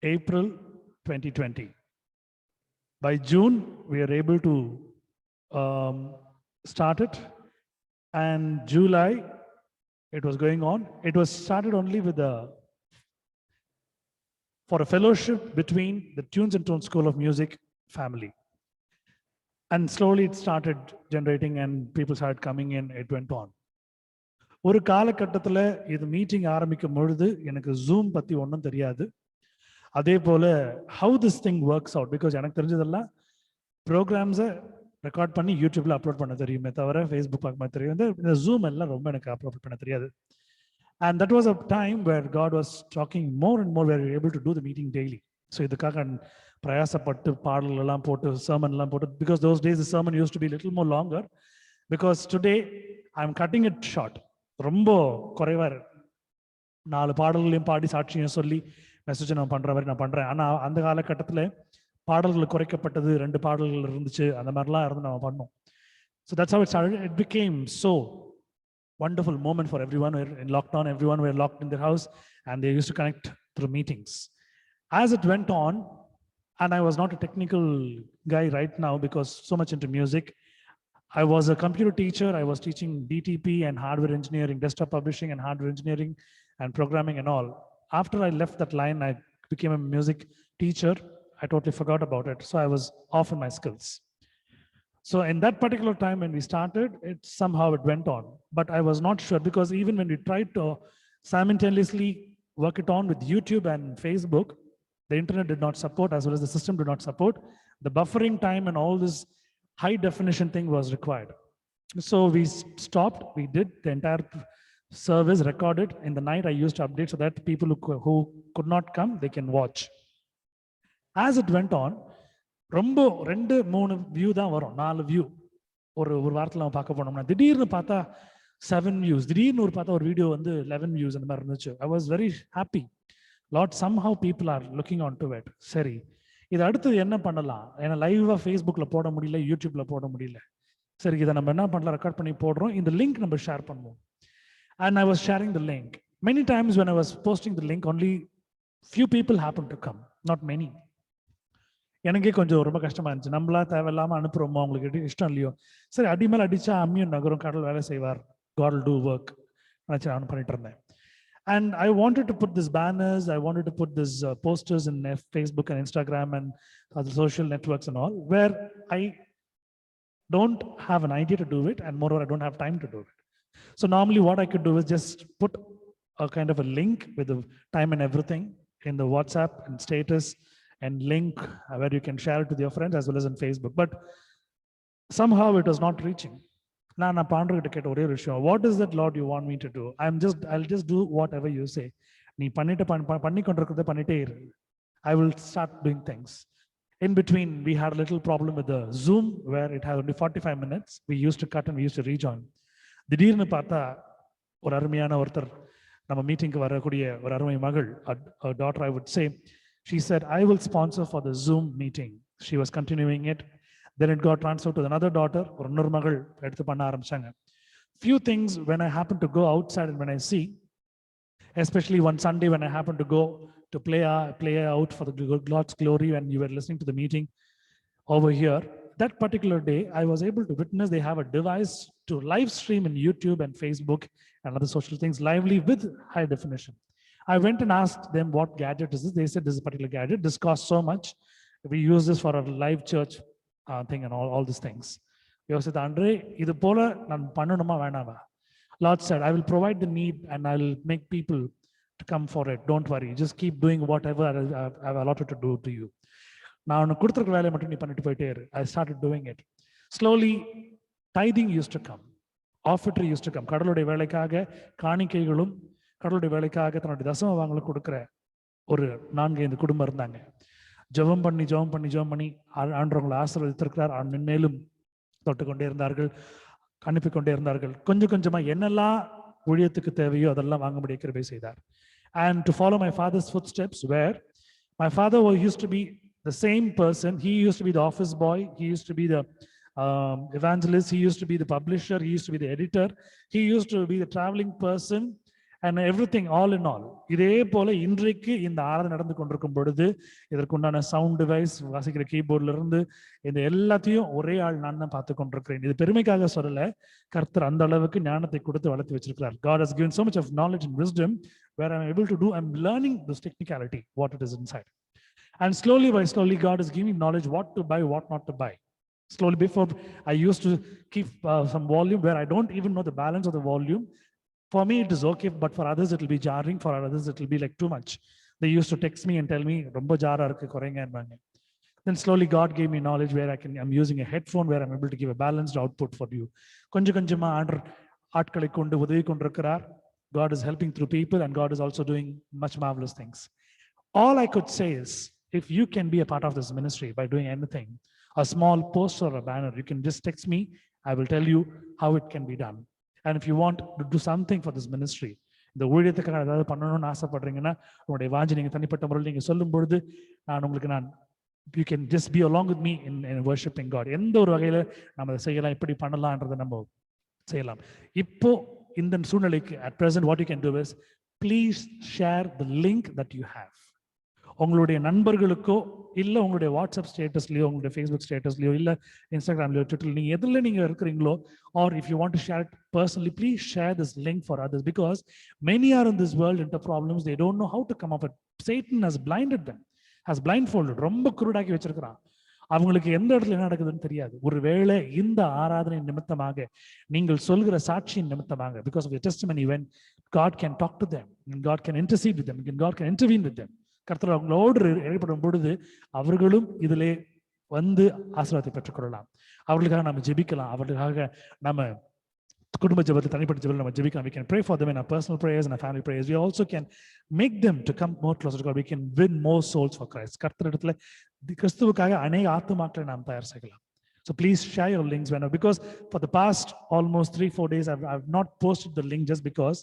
April 2020. By June, we are able to start it, and July, it was going on. It was started only with for a fellowship between the Tunes and Tones School of Music family. And slowly it started generating and people started coming in, it went on. ஒரு காலகட்டத்தில் இது meeting ஆரம்பிக்கும் பொழுது எனக்கு zoom பற்றி ஒன்றும் தெரியாது. அதே போல் how this thing works out, because எனக்கு தெரிஞ்சதெல்லாம் ப்ரோக்ராம்ஸை ரெக்கார்ட் பண்ணி யூடியூப்ல அப்லோட் பண்ண தெரியுமே தவிர ஃபேஸ்புக் பார்க்க மாதிரி தெரியும். இந்த ஜூம் எல்லாம் ரொம்ப எனக்கு அப்லோட் பண்ண தெரியாது. And that was a time where God was talking more and more, where we were able to do the meeting daily. So இதுக்காக பிரயாசப்பட்டு பாடல்கள் எல்லாம் போட்டு sermon எல்லாம் போட்டு, because those days the sermon used to be a little more longer, because today I'm cutting it short. ரொம்ப குறைவா 4 பாடல்களையும் பாடி சாட்சியம் சொல்லி மெசேஜ் நான் பண்ற மாதிரி நான் பண்றேன். ஆனா அந்த காலகட்டத்தில் பாடல்கள் குறைக்கப்பட்டது, 2 பாடல்கள் இருந்துச்சு, அந்த மாதிரிலாம் இருந்து நம்ம பண்ணோம். So that's how it started. It became so wonderful moment for everyone. In lockdown, everyone were locked in their house and they used to connect through meetings. As it went on, and I was not a technical guy right now because so much into music. I was a computer teacher. I was teaching DTP and hardware engineering, desktop publishing and hardware engineering and programming and all. After I left that line, I became a music teacher. I totally forgot about it. So I was off in my skills. So in that particular time when we started, somehow it went on. But I was not sure because even when we tried to simultaneously work it on with YouTube and Facebook, the internet did not support as well as the system did not support. The buffering time and all this high definition thing was required. So we stopped, we did the entire service recorded. In the night, I used to update so that people who could not come, they can watch. As it went on, ரொம்ப 2-3 view தான் வரும், 4 view ஒரு வாரத்தில் நம்ம பார்க்க போனோம்னா. திடீர்னு பார்த்தா 7 வியூஸ், திடீர்னு பார்த்தா ஒரு வீடியோ வந்து 11 வியூஸ் அந்த மாதிரி இருந்துச்சு. I was very happy. Lot somehow people are looking on to it. சரி, இது அடுத்தது என்ன பண்ணலாம்? ஏன்னா லைவாக ஃபேஸ்புக்கில் போட முடியல, யூடியூப்ல போட முடியல. சரி, இதை நம்ம என்ன பண்ணலாம், ரெக்கார்ட் பண்ணி போடுறோம், இந்த லிங்க் நம்ம ஷேர் பண்ணுவோம். And I was sharing the link. Many times when I was posting the link, only few people happened to come, not many. எனக்கே கொஞ்சம் ரொம்ப கஷ்டமா இருந்துச்சு. நம்மளா தேவையில்லாம அனுப்புறோமோ, அவங்களுக்கு இஷ்டம் இல்லையோ. சரி, அடி மேல அடிச்சா அம்மியும் நகரும், கடவுள் வேலை செய்வார், God will do work நினைச்சு நான் பண்ணிட்டு இருந்தேன். And I wanted to put these banners, I wanted to put these posters in Facebook and Instagram and other social networks and all, where I don't have an idea to do it, and moreover, I don't have time to do it. So normally what I could do is just put a kind of a link with the time and everything in the WhatsApp and status and link where you can share it with your friends as well as on Facebook. But somehow it was not reaching. நான் பாண்டவர்கிட்ட கேட்ட ஒரே விஷயம், what is that Lord you want me to do? I'll just do whatever you say. நீ பண்ணி கொண்டிருக்கிறத பண்ணிட்டே இரு. I will start doing things. In between, we had a little problem with the Zoom where it had only 45 minutes. We used to cut and we used to rejoin. திடீர்னு பார்த்தா ஒரு அருமையான ஒருத்தர் நம்ம மீட்டிங்க்கு வரக்கூடிய ஒரு அருமை மகள், daughter I would say, she said, I will sponsor for the Zoom meeting. She was continuing it. Then it got transferred to another daughter, ஒரு இன்னொரு மகள் எடுத்து பண்ண ஆரம்பிச்சாங்க. Few things when I happen to go outside and when I see, especially one Sunday when I happened to go to play out for the God's glory when you were listening to the meeting over here, that particular day, I was able to witness they have a device to live stream in YouTube and Facebook and other social things lively with high definition. I went and asked them what gadget is this. They said this is a particular gadget. This costs so much. We use this for a live church thing and all these things. We said, Andre, idu pola nan pannanuma venava. Lord said, I will provide the need and I will make people to come for it. Don't worry. Just keep doing whatever I've allotted to do to you. நான் உனக்கு கொடுத்துருக்க வேலையை மட்டும் நீ பண்ணிட்டு போயிட்டே இரு. I started doing it. Slowly, tithing used to come. Offertory used to come. கடவுளுடைய வேலைக்காக காணிக்கைகளும் கடவுளுடைய வேலைக்காக தன்னுடைய தசம வாங்கலும் கொடுக்குற ஒரு 4-5 குடும்பம் இருந்தாங்க. ஜெபம் பண்ணி ஆண்டவங்களை ஆசீர்வதித்திருக்கிறார். மென்மேலும் தொட்டுக்கொண்டே இருந்தார்கள், அனுப்பிக்கொண்டே இருந்தார்கள். கொஞ்சம் கொஞ்சமா என்னெல்லாம் ஊழியத்துக்கு தேவையோ அதெல்லாம் வாங்க முடிய கிருபை செய்தார். And to follow my father's footsteps, where my father used to be the same person. He used to be the office boy. He used to be the evangelist. He used to be the publisher. He used to be the editor. He used to be the traveling person and everything, all in all. இதே போல இன்றைக்கு இந்த ஆராதனை நடந்து கொண்டிருக்கும் பொழுது இதற்குண்டான sound device, வாசிக்கிற கீபோர்ட்ல இருந்து இந்த எல்லாத்தையும் ஒரே ஆள் நான் தான் பார்த்து கொண்டிருக்கிறேன். இது பெருமைக்காக சொல்லல, கர்த்தர் அந்த அளவுக்கு ஞானத்தை கொடுத்து வளர்த்து வச்சிருக்கிறார். God has given so much of knowledge and wisdom where I'm able to do, I'm learning this technicality, what it is inside. And slowly by slowly, God is giving knowledge what to buy, what not to buy. Slowly, before I used to keep some volume where I don't even know the balance of the volume. For me, it is okay, but for others, it will be jarring. For others, it will be like too much. They used to text me and tell me, "Romba jara irukku, korenga ennaanga." Then slowly, God gave me knowledge where I'm using a headphone where I'm able to give a balanced output for you. Konjama ஆட்களை கொண்டு உதவி கொண்டிருக்கிறார். God is helping through people, and God is also doing much marvelous things. All I could say is, if you can be a part of this ministry by doing anything, a small poster or a banner, you can just text me. I will tell you how it can be done. And if you want to do something for this ministry, இந்த ஊழியத்துக்காக ஏதாவது பண்ணணும்னு ஆசைப்படுறீங்கன்னா உங்களுடைய வாஞ்சி நீங்க தனிப்பட்ட முறையில் நீங்க சொல்லும் பொழுது நான் you can just be along with me in worshiping God. எந்த ஒரு வகையில நம்ம அதை செய்யலாம், எப்படி பண்ணலாம்ன்றதை நம்ம செய்யலாம். இப்போ இந்த சூழ்நிலைக்கு at present what you can do is please share the link that you have. உங்களுடைய நண்பர்களுக்கோ இல்லை உங்களுடைய வாட்ஸ்அப் ஸ்டேட்டஸ்லையோ, உங்களுடைய ஃபேஸ்புக் ஸ்டேட்டஸ்லையோ, இல்லை இன்ஸ்டாகிராம்லையோ, ட்விட்டர்ல நீங்கள் எதில் நீங்கள் இருக்கிறீங்களோ, or if you want to share it personally, please share this link for others, because many are in this world in their problems, they don't know how to come up with. Satan has blinded them, has blindfolded, ரொம்ப குருடாக்கி வச்சிருக்கிறான். அவங்களுக்கு எந்த இடத்துல என்ன நடக்குதுன்னு தெரியாது. ஒருவேளை இந்த ஆராதனை நிமித்தமாக, நீங்கள் சொல்கிற சாட்சியின் நிமித்தமாக, because of your testimony, when God can talk to them, and God can intercede with them, and God can intervene with them, கர்த்தர் அவங்களோடு ஏற்படும் பொழுது அவர்களும் இதிலே வந்து ஆசீர்வாதத்தை பெற்றுக்கொள்ளலாம். அவர்களுக்காக நம்ம ஜெபிக்கலாம், அவர்களுக்காக நம்ம குடும்ப ஜெபத்தில், தனிப்பட்ட ஜெபத்தில் நம்ம ஜெபிக்கலாம். We can pray for them in our personal prayers and our family prayers. We also can make them to come more closer to God. We can win more souls for Christ. கர்த்தரிடத்துல கிறிஸ்துவுக்காக அநேக ஆத்துமாக்களை நாம் தயார் செய்யலாம். So please share your links whenever, because for the past almost 3-4 days I've not posted the link just because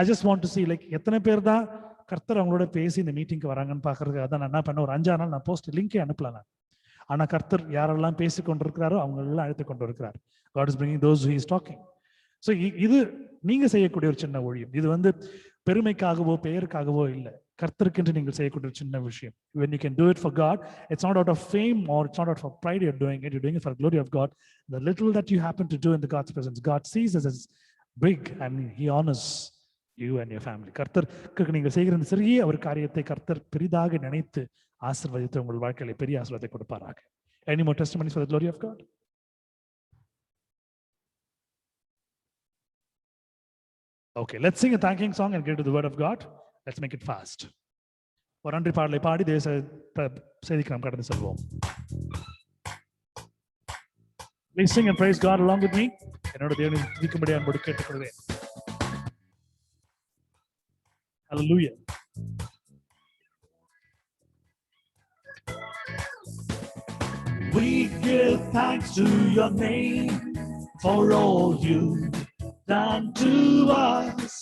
I just want to see like எத்தனை பேர் தான் கர்த்தர் அவங்களோட பேசி இந்த மீட்டிங்க்கு வராங்கன்னு பார்க்கறதுக்கு. அதான் நான் என்ன பண்ண, ஒரு 5 நாள் நான் போஸ்ட் லிங்கே அனுப்பலாம். ஆனா கர்த்தர் யாரெல்லாம் பேசி கொண்டிருக்கிறாரோ அவங்க எல்லாம் அழைத்து கொண்டு இருக்கிறார். God is bringing those who he is talking. So இது நீங்க செய்யக்கூடிய ஒரு சின்ன ஊழியம். இது வந்து பெருமைக்காகவோ பெயருக்காகவோ இல்லை, கர்த்தருக்கென்று நீங்கள் செய்யக்கூடிய ஒரு சின்ன விஷயம். When you can do it for God, it's not out of fame or it's not out of pride you're doing it. You're doing it for the glory of God. The little that you happen to do in the God's presence, God sees us as big and he honors you and your family. கர்த்தருக்கு நீங்கள் செய்கிற இந்த சிறிய ஒரு காரியத்தை கர்த்தர் பெரிதாக நினைத்து ஆசீர்வதித்து உங்கள் வாழ்க்கையில பெரிய ஆசீர்வாதத்தை கொடுப்பாராக. Any more testimonies for the glory of God? Okay, let's sing a thanking song and get to the word of God. Let's make it fast. ஒரு நன்றி பாடலை பாடி தேவ செய்திக்கு நாம் கடந்து செல்வோம். Please sing and praise God along with me. என்னோட தேவனை துதிக்கும்படி அன்போடு கேட்டுக்கொள்வேன். Hallelujah. We give thanks to your name for all you've done to us.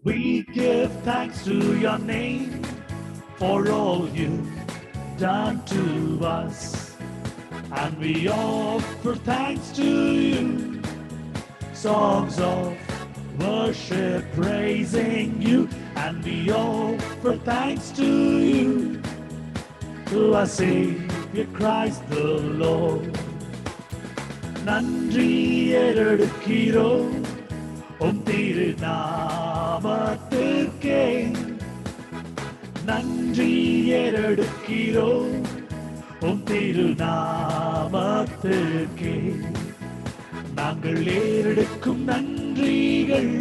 We give thanks to your name for all you've done to us. And we offer thanks to you, songs of worship praising you. And we offer thanks to you, to our Savior Christ the Lord. நன்றி எடுக்கிறோம் உம் திரு நாமத்திற்கே, நன்றி எடுக்கிறோம் உம் திரு நாமத்திற்கே. நாங்கள் ஏறெடுக்கும் நன்றிகள்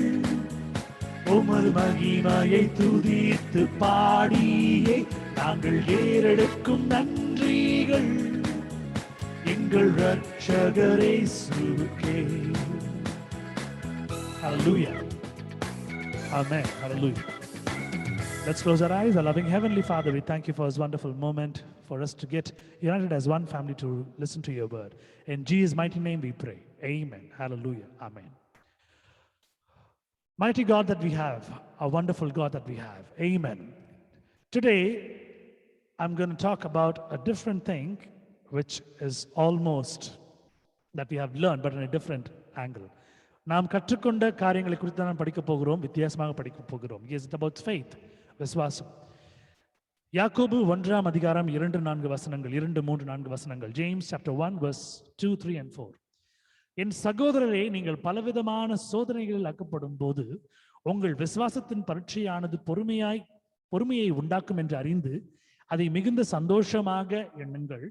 உமது மகிமையை துதித்து பாடியே. நாங்கள் ஏறெடுக்கும் நன்றிகள் எங்கள் ரட்சகர் இயேசுவுக்கே. Hallelujah. Amen. Hallelujah. Let's close our eyes. Our loving Heavenly Father, we thank you for this wonderful moment, for us to get united as one family to listen to your word. In Jesus' mighty name we pray. Amen. Hallelujah. Amen. Mighty God that we have, a wonderful God that we have. Amen. Today, I'm going to talk about a different thing, which is almost that we have learned, but in a different angle. நாம் கற்றுக்கொண்ட காரியங்களை குறித்து நாம் படிக்க போகிறோம், வித்தியாசமாக படிக்க போகிறோம். Yes, it's about faith, விசுவாசம். யாக்கோபு 1ஆம் அதிகாரம் 2-4 வசனங்கள், 2-3-4 வசனங்கள். James chapter 1 verse 2, 3 and 4. என் சகோதரரே, நீங்கள் பலவிதமான சோதனைகளில் அகப்படும் போது உங்கள் விசுவாசத்தின் பரீட்சையானது பொறுமையை உண்டாக்கும் என்று அறிந்து அதை மிகுந்த சந்தோஷமாக எண்ணுங்கள்.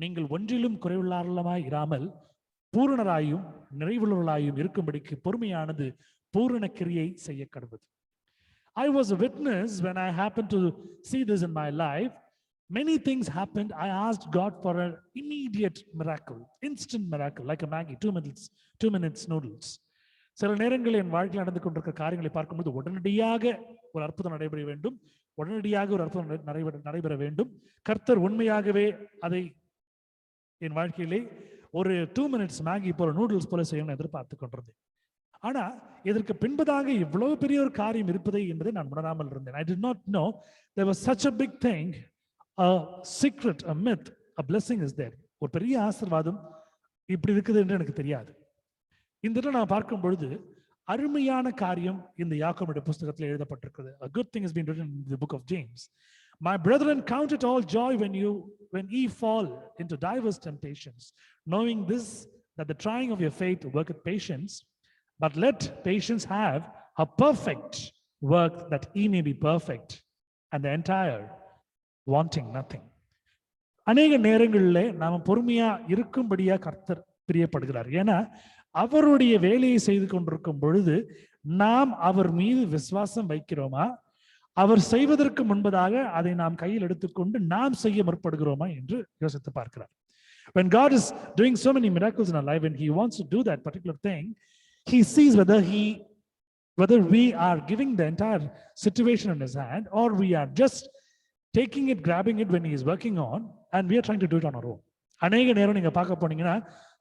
நீங்கள் ஒன்றிலும் குறைவுள்ளவர்களாய் இராமல் பூரணராயும் நிறைவுள்ளவர்களாயும் இருக்கும்படிக்கு பொறுமையானது பூரண கிரியை செய்ய கடவுது. I was a witness when I happened to see this in my life. Many things happened. I asked God for an immediate miracle, instant miracle, like a Maggie, 2 minutes noodles. சில நேரங்களில் என் வாழ்க்கையில் நடந்து கொண்டிருக்கிற காரியங்களை பார்க்கும்போது உடனடியாக ஒரு அற்புதம் நடைபெற வேண்டும், உடனடியாக ஒரு அற்புதம் நடைபெற வேண்டும். கர்த்தர் உண்மையாகவே அதை என் வாழ்க்கையிலே ஒரு 2 minutes மேகி போல நூடுல்ஸ் போல செய்யணும்னு எதிர்பார்த்து கொண்டிருந்தேன். ஆனா இதற்கு பின்பதாக இவ்வளவு பெரிய ஒரு காரியம் இருப்பதை என்பதை நான் உணராமல் இருந்தேன். I did not know there was such a big thing a secret, a myth, a blessing is there. ஒரு பெரிய ஆசீர்வாதம் இப்படி இருக்குது என்று எனக்கு தெரியாது. இந்த இடத்துல நான் பார்க்கும் பொழுது அருமையான காரியம் இந்த யாக்கோபுடைய புத்தகத்தில் எழுதப்பட்டிருக்கிறது. A good thing has been written in the book of James. My brethren, count it all joy when ye fall into diverse temptations, knowing this, that the trying of your faith worketh patience. But let patience have a perfect work, that ye may be perfect and the entire, wanting nothing. அநேக நேரங்களில் நாம பொறுமையா இருக்கும்படியா கர்த்தர் பிரியப்படுகிறார். ஏன்னா அவருடைய வேலையை செய்து கொண்டிருக்கும் பொழுது நாம் அவர் மீது விசுவாசம் வைக்கிறோமா, அவர் செய்வதற்கு முன்பதாக அதை நாம் கையில் எடுத்துக்கொண்டு நாம் செய்ய முற்படுகிறோமா என்று யோசித்து பார்க்கிறார். When God is doing so many miracles in our life, when he wants to do that particular thing, he sees whether we are giving the entire situation in his hand, or we are just taking it, grabbing it when he is working on, and we are trying to do it on our own. அநேக நேரம் நீங்க பார்க்க போனீங்கன்னா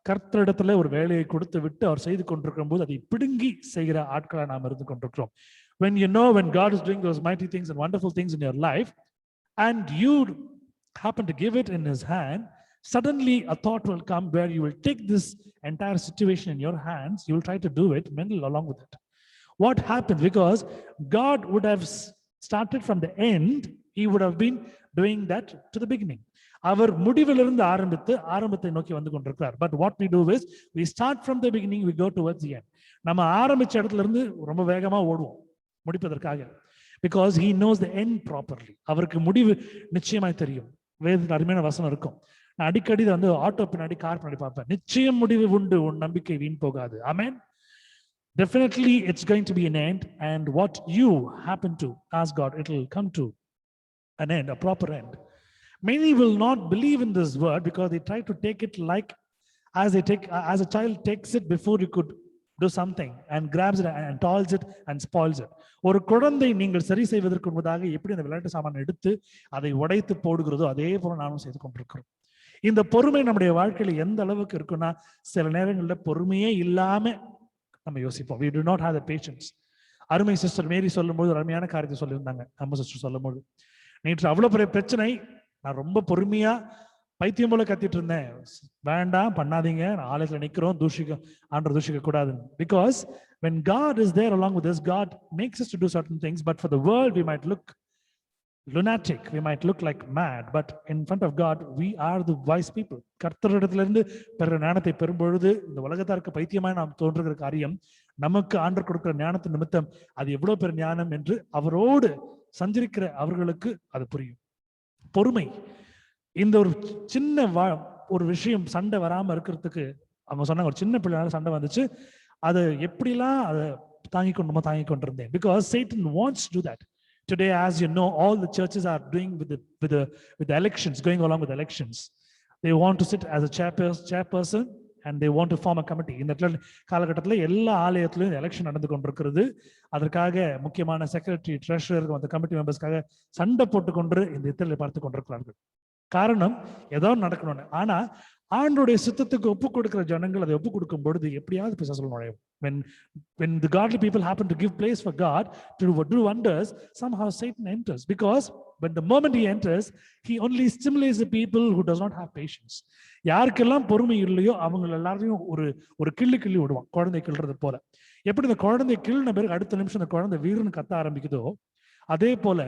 கர்த்தரிடத்துல ஒரு வேலையை கொடுத்து விட்டு அவர் செய்து கொண்டிருக்கும் போது அதை பிடுங்கி செய்கிற ஆட்களை நாம் இருந்து கொண்டிருக்கிறோம். When you know, when God is doing those mighty things and wonderful things in your life, and you happen to give it in his hand, suddenly a thought will come where you will take this entire situation in your hands, you will try to do it, meddle along with it. What happens? Because God would have started from the end, he would have been doing that to the beginning. அவர் முடிவிலிருந்து ஆரம்பத்தை நோக்கி வந்து கொண்டிருக்கிறார். But what we do is, we start from the beginning, we go towards the end. நம்ம ஆரம்பிச்ச இடத்துல இருந்து ரொம்ப வேகமா ஓடுவோம் முடிப்பதற்காக. Because he knows the end properly. அவருக்கு முடிவு நிச்சயமாய் தெரியும். வேதத்தில் அருமையான வசனம் இருக்கும். நான் அடிக்கடி வந்து ஆட்டோ பின்னாடி கார் பின்னாடி பார்ப்பேன். நிச்சயம் முடிவு உண்டு, உன் நம்பிக்கை வீண் போகாது. ஆமென். Definitely it's going to be an end, and what you happen to ask God, it will come to an end, a proper end. Many will not believe in this word because they try to take it like as a child takes it before you could do something and grabs it and toils it and spoils it. ஒரு குழந்தை நீங்கள் சரி செய்வதற்கு முன்பதாக எப்படி அந்த விளையாட்டு சாமான் எடுத்து அதை உடைத்து போடுகிறதோ அதே போல நானும் செய்து கொண்டிருக்கிறோம். இந்த பொறுமை நம்முடைய வாழ்க்கையில எந்த அளவுக்கு இருக்குன்னா, சில நேரங்களில் பொறுமையே இல்லாம நம்ம யோசிப்போம். We do not have the patience. அருமை சிஸ்டர் மேரி சொல்லும்போது ஒரு அருமையான காரியத்தை சொல்லியிருந்தாங்க. நம்ம சிஸ்டர் சொல்லும்போது, நேற்று அவ்வளவு பெரிய பிரச்சனை, நான் ரொம்ப பொறுமையா பைத்தியம் போல கத்திட்டு இருந்தேன். வேண்டாம் பண்ணாதீங்க, ஆலயத்துல நிக்கிறோம், ஆண்டவர் தூஷிக்க கூடாது. Because when God is there along with us, God makes us to do certain things, but for the world we might look lunatic, we might look like mad, but in front of God we are the wise people. கர்த்தரிடத்திலிருந்து பெற ஞானத்தை பெறும் பொழுது இந்த உலகத்தாருக்கு பைத்தியமாய் நாம் தோன்றுகிற காரியம், நமக்கு ஆண்டவர் கொடுக்கிற ஞானத்தின் நிமித்தம் அது எவ்வளவு பெரிய ஞானம் என்று அவரோடு சஞ்சரிக்கிற அவர்களுக்கு அது புரியும். பொறுமை, இந்த ஒரு சின்ன ஒரு விஷயம் சண்டை வராம இருக்கிறதுக்கு அவங்க சொன்னாங்க, ஒரு சின்ன பிள்ளைனால சண்டை வந்துச்சு, அதை எப்படிலாம் அதை தாங்கி கொண்டிருந்தேன். Because Satan wants to do that. Today, as you know, all the churches are doing with the elections, going along with elections. They want to sit as a chairperson and they want to form a committee. இந்த காலகட்டத்தில் எல்லா ஆலயத்திலும் election நடந்து கொண்டிருக்கிறது. அதற்காக முக்கியமான secretary, treasurer, அந்த committee மெம்பர்ஸ்க்காக சண்டை போட்டுக்கொண்டு இந்த இத்தனை பார்த்து கொண்டிருக்கிறார்கள். காரணம் ஏதோ நடக்கணும்னு. ஆனா ஆண்டோடைய சித்தத்துக்கு ஒப்பு கொடுக்கிற ஜனங்கள் அதை ஒப்பு கொடுக்கும் பொழுது எப்படியாவது பிசாசு நுழையும். When the godly people happen to give place for God to do wonders, somehow Satan enters. Because when the moment he enters, he only stimulates the people who does not have patience. யாருக்கெல்லாம் பொறுமை இல்லையோ அவங்க எல்லாரையும் ஒரு கிள்ளி விடுவான், குழந்தை கிள்றது போல. எப்படி இந்த குழந்தை கிள்ளின பிறகு அடுத்த நிமிஷம் அந்த குழந்தை வீருன்னு கத்த ஆரம்பிக்குதோ, அதே போல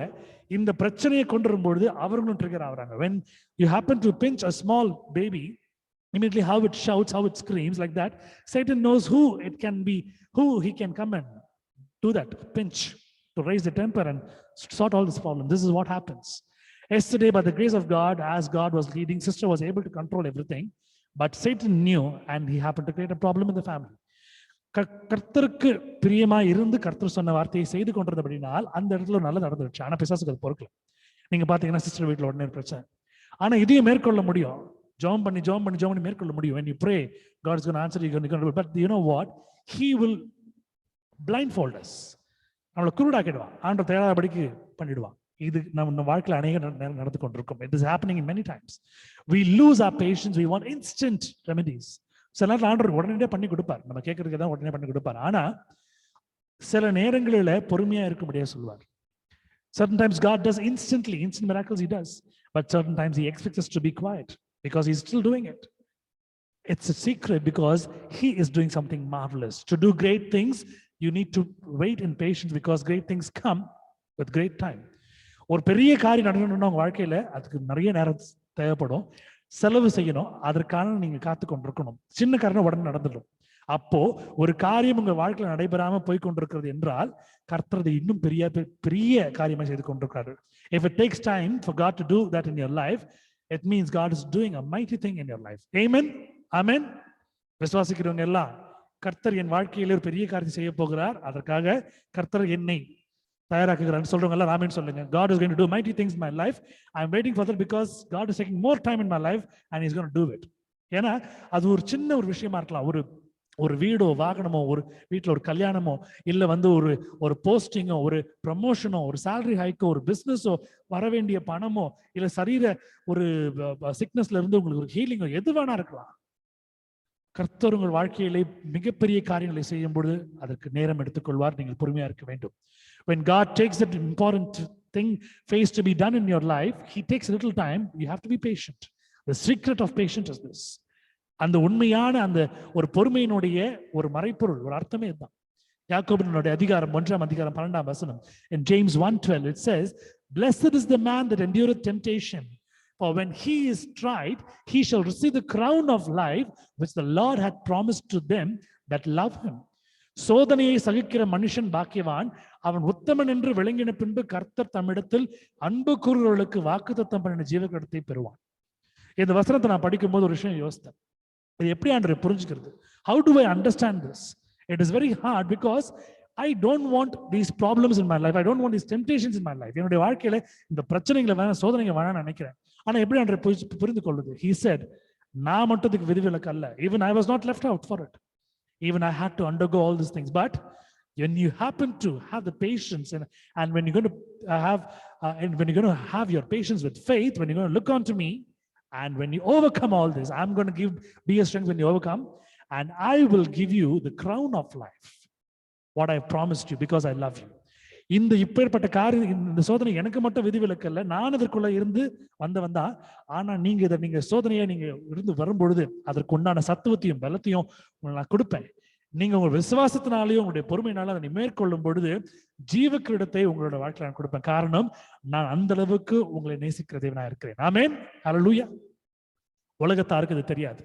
இந்த பிரச்சனையை கொண்டு வரும்பொழுது அவர்களும் ட்ரிகர் ஆகுறாங்க. When you happen to pinch a small baby, immediately how it shouts, how it screams like that, Satan knows who he can come and do that pinch to raise the temper and sort all this problem. This is what happens. Yesterday, by the grace of God, as God was leading, sister was able to control everything, but Satan knew and he happened to create a problem in the family. கர்த்தருக்கு பிரியமா இருந்து கர்த்தர் சொன்ன வார்த்தையை செய்து கொண்டிருந்தபடினால் அந்த இடத்துல நல்லது நடந்துருச்சு. ஆனா பிசாசுக்கு அது பொறுக்கல. நீங்க பாத்தீங்கன்னா சிஸ்டர் வீட்டுல உடனே பிரச்சனை. ஆனா இதையும் மேற்கொள்ள முடியும். ஜெபம் பண்ணி மேற்கொள்ள முடியும். When you pray, God is going to answer you. But you know what? He will blindfold us. நம்மளை குருடாக்கிடுவான். ஆண்டவர் தேடாதபடிக்கு பண்ணிடுவான். இது நம்ம வாழ்க்கையில் அநேக நடந்து கொண்டிருக்கும். It is happening in many times. We lose our patience. We want instant remedies. சில நேரத்தில் ஆண்டவர் உடனே பண்ணி கொடுப்பார். நம்ம கேட்கறதுக்கு தான் உடனே பண்ணி கொடுப்பார். ஆனா சில நேரங்களில் பொறுமையா இருக்க முடியாது சொல்லுவார். Certain times God does instant miracles he does. but certain times he expects us to be quiet because he's still doing it. It's a secret because he is doing something marvelous. To do great things, you need to wait in patience because great things come with great time. ஒரு பெரிய காரியம் நடக்கணும்னா உங்க வாழ்க்கையில அதுக்கு நிறைய நேரம் தேவைப்படும். செலவு செய்யணும், அதற்கான நீங்க காத்து கொண்டிருக்கணும். சின்ன காரணம் உடனே நடந்துடும். அப்போ ஒரு காரியம் உங்க வாழ்க்கையில நடைபெறாம போய் கொண்டிருக்கிறது என்றால் கர்த்தர் அதை இன்னும் பெரிய காரியமா செய்து கொண்டிருக்கிறாரு. If it takes time for God to do that in your life, it means God is doing a mighty thing in your life. Amen. Amen. விசுவாசிக்கிறவங்க எல்லாம் கர்த்தர் என் வாழ்க்கையில ஒரு பெரிய காரியம் செய்ய போகிறார், அதற்காக கர்த்தர் என்னை தயாராக்குகிறார் சொல்றவங்க எல்லாம் ஆமென் சொல்லுங்க. God is going to do mighty things in my life. I am waiting for that because God is taking more time in my life and he is going to do it. ஏன்னா அது ஒரு சின்ன ஒரு விஷயமா இருக்கலாம். ஒரு வீடோ வாகனமோ, ஒரு வீட்டில் ஒரு கல்யாணமோ, இல்லை ஒரு போஸ்டிங்கோ, ஒரு ப்ரமோஷனோ, ஒரு சேலரி ஹைக்கோ, ஒரு பிஸ்னஸோ, வர வேண்டிய பணமோ, இல்லை சரீர ஒரு சிக்னஸ்ல இருந்து உங்களுக்கு ஒரு ஹீலிங்கோ, எது வேணா இருக்கலாம். கர்த்தர் உங்கள் வாழ்க்கையிலே மிகப்பெரிய காரியங்களை செய்யும் பொழுது அதற்கு நேரம் எடுத்துக்கொள்வார். நீங்கள் பொறுமையா இருக்க வேண்டும். When God takes that important thing phase to be done in your life, he takes a little time. You have to be patient. The secret of patience is this. அந்த உண்மையான அந்த ஒரு பொறுமையினுடைய ஒரு மறைப்பொருள், ஒரு அர்த்தமே இதுதான். யாக்கோபினுடைய அதிகாரம் 1:12 in James 1:12 it says, blessed is the man that endureth temptation, for when he is tried he shall receive the crown of life which the Lord hath promised to them that love him. சோதனையை சகிக்கிற மனுஷன் பாக்கியவான், அவன் உத்தமன் என்று விளங்கின பின்பு கர்த்தர் தம்மிடத்தில் அன்பு கூறுகிறவர்களுக்கு வாக்குத்தத்தம் பண்ணின ஜீவகிரதத்தை பெறுவான். இந்த வசனத்தை நான் படிக்கும் போது ஒரு விஷயம் யோசித்தேன், இது எப்படி ஆண்டவரை புரிஞ்சுக்கிறது? How do I understand this? It is very hard because I don't want these problems in my life. I don't want these temptations in my life. என்னுடைய வாழ்க்கையில இந்த பிரச்சனைகளை வேணாம், சோதனைகள் வேணாம்னு நினைக்கிறேன். ஆனா எப்படி ஆண்டவரை புரிந்து கொள்வது? He said, நான் மட்டும் இதுக்கு விதிவிலக்கு அல்ல. Even I was not left out for it. Even I had to undergo all these things. But when you happen to have the patience and when you're going to have your patience with faith, when you're going to look onto me, and when you overcome all this, I'm going to be your strength when you overcome, and I will give you the crown of life, what I promised you, because I love you. இந்த இப்பேற்பட்ட காரியம், இந்த சோதனை எனக்கு மட்டும் விதிவிலக்கு அல்ல, நான் இதற்குள்ள இருந்து வந்தா. ஆனா நீங்க சோதனையை நீங்க இருந்து வரும்பொழுது அதற்கு உண்டான சத்துவத்தையும் பலத்தையும் நான் கொடுப்பேன். நீங்க உங்க விசுவாசத்தினாலேயும் உங்களுடைய பொறுமையினால அதை மேற்கொள்ளும் பொழுது ஜீவ கிரீடத்தை உங்களோட வாழ்க்கையில நான் கொடுப்பேன். காரணம், நான் அந்த அளவுக்கு உங்களை நேசிக்கிற தேவனா இருக்கிறேன். ஆமென். ஹல்லேலூயா. உலகத்தாருக்கு இது தெரியாது.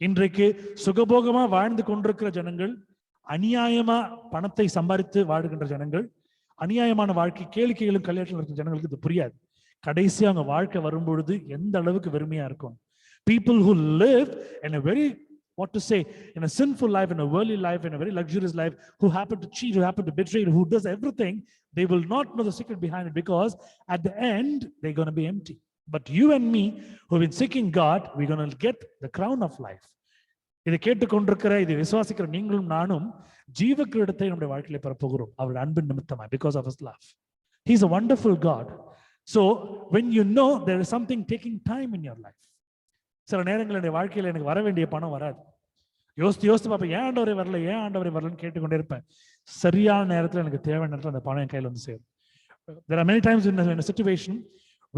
இன்றைக்கு சுகபோகமா வாழ்ந்து கொண்டிருக்கிற ஜனங்கள், அநியாயமா பணத்தை சம்பாதித்து வாழ்கின்ற ஜனங்கள், அநியாயமான வாழ்க்கை, கேளிக்கைகளும் கல்யாணத்தில் இருக்கிற ஜனங்களுக்கு இது புரியாது. கடைசி அவங்க வாழ்க்கை வரும்பொழுது எந்த அளவுக்கு வெறுமையா இருக்கும். People who live in a very, what to say, in a sinful life, in a worldly life, in a very luxurious life, who happen to cheat, who happen to betray, who does everything, they will not know the secret behind it, because at the end they're going to be empty. But you and me who've been seeking God, we're going to get the crown of life. இதை கேட்டுக்கொண்டிருக்கிற, இதை விசுவாசிக்கிற நீங்களும் நானும் ஜீவ கிரீடத்தை நம்முடைய வாழ்க்கையில பெறப்போகிறோம், அவருடைய அன்பின் நிமித்தமா, because of his love. He's a wonderful God. So when you know there is something taking time in your life, சில நேரங்கள் என்னுடைய வாழ்க்கையில எனக்கு வர வேண்டிய பணம் வராது. யோசித்து பார்ப்பேன், ஏன் ஆண்டவரே வரலன்னு கேட்டுக்கொண்டே இருப்பேன். சரியான நேரத்தில் எனக்கு தேவையான நேரத்தில் அந்த பணம் என் கையில் வந்து சேரும். There are many times in a situation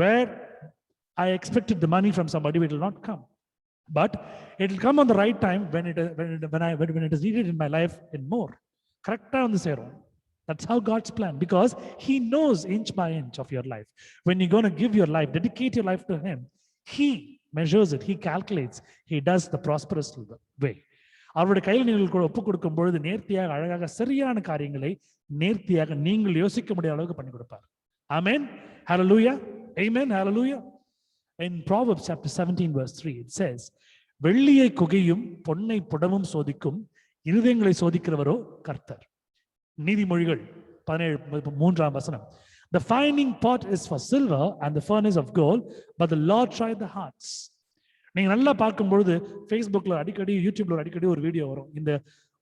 where I expected the money from somebody, but it will not come. But it will come on the right time when it is needed in my life and more. Correct on the zero. That's how God's plan, because he knows inch by inch of your life. When you're going to give your life, dedicate your life to him, he measures it, he calculates, he does the prosperous way. அவருடைய கையில் நீங்கள் ஒப்பு கொடுக்கும் பொழுது நேர்த்தியாக, அழகாக, சரியான காரியங்களை நேர்த்தியாக நீங்கள் யோசிக்க முடியாத அளவுக்கு பண்ணி கொடுப்பார். ஆமென். ஹல்லேலூயா. ஆமென். ஹல்லேலூயா. In Proverbs chapter 17 verse 3 it says, வெள்ளியை குகையும் பொன்னை புடமும் சோதிக்கும், இருதயங்களை சோதிக்கிறவரோ கர்த்தர். நீதிமொழிகள் 17:3 The finding pot is for silver and the furnace of gold, but the Lord tried the hearts. நீங்க நல்லா பார்க்கும் பொழுது Facebookல அடிக்கடி, YouTubeல அடிக்கடி ஒரு வீடியோ வரும். இந்த